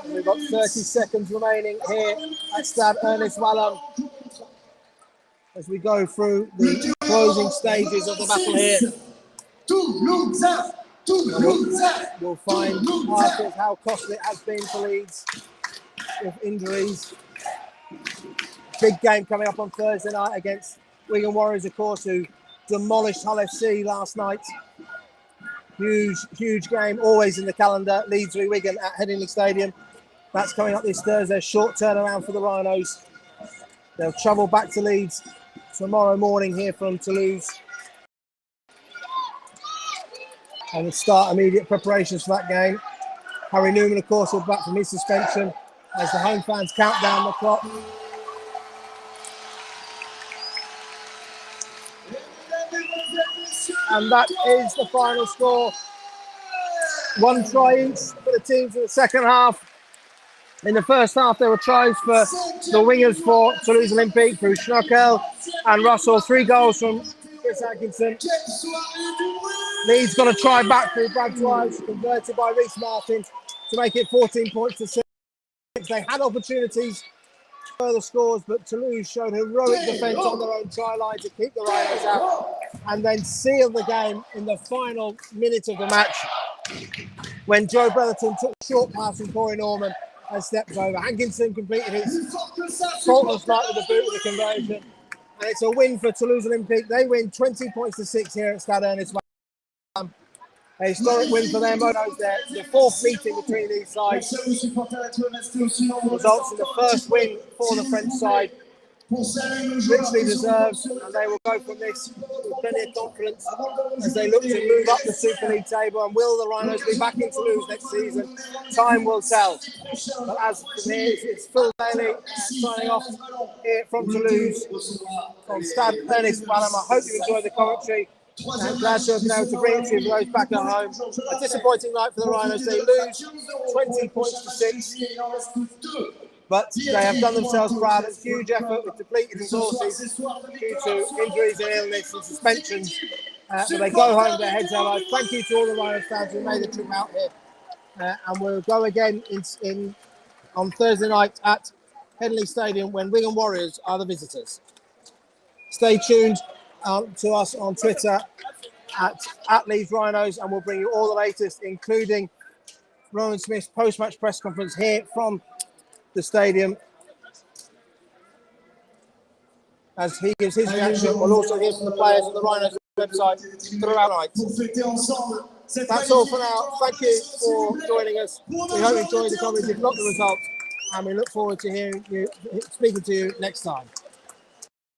We've got 30 seconds remaining here at Stade Ernest Wallon as we go through the closing stages of the battle here. We'll find afterwards how costly it has been for Leeds with injuries. Big game coming up on Thursday night against Wigan Warriors, of course, who demolished Hull FC last night. Huge game, always in the calendar. Leeds v Wigan at Headingley Stadium. That's coming up this Thursday. Short turnaround for the Rhinos. They'll travel back to Leeds tomorrow morning here from Toulouse. And we'll start immediate preparations for that game. Harry Newman, of course, will be back from his suspension as the home fans count down the clock. And that is the final score. 1 try each for the teams in the second half. In the first half, there were tries for the wingers for Toulouse Olympique through Schnockel and Russell. 3 goals from Chris Atkinson. Leeds got a try back through Brad Twice, converted by Reece Martin to make it 14 points to 6. They had opportunities for further scores, but Toulouse showed heroic defence on their own try line to keep the Rhinos out and then sealed the game in the final minute of the match when Joe Brotherton took a short pass from Corey Norman and stepped over. Hankinson completed his faultless night with the boot with the conversion. And it's a win for Toulouse Olympique. They win 20 points to 6 here at Stade Ernest. A historic win for them. The 4th meeting between these sides results in the first win for the French side. Richly deserved, and they will go from this with plenty of confidence as they look to move up the Super League table. And will the Rhinos be back in Toulouse next season? Time will tell. But as for me, it's Phil Daly signing off here from Toulouse on Stade Ernest Wallon. I hope you enjoyed the commentary. I'm glad to have been able to bring it to you for those back at home. A disappointing night for the Rhinos. They lose 20 points to 6. But they have done themselves proud. It's a huge effort with depleted resources due to injuries and illness and suspensions. But they go home, their heads are high. Thank you to all the Rhinos fans who made the trip out here. And we'll go again on Thursday night at Henley Stadium when Wigan Warriors are the visitors. Stay tuned to us on Twitter at Leeds Rhinos, and we'll bring you all the latest, including Rowan Smith's post-match press conference here from the stadium as he gives his reaction. We'll also hear from the players on the Rhinos website throughout the night. That's all for now. Thank you for joining us. We hope you enjoyed the coverage, if not the result, and we look forward to speaking to you next time.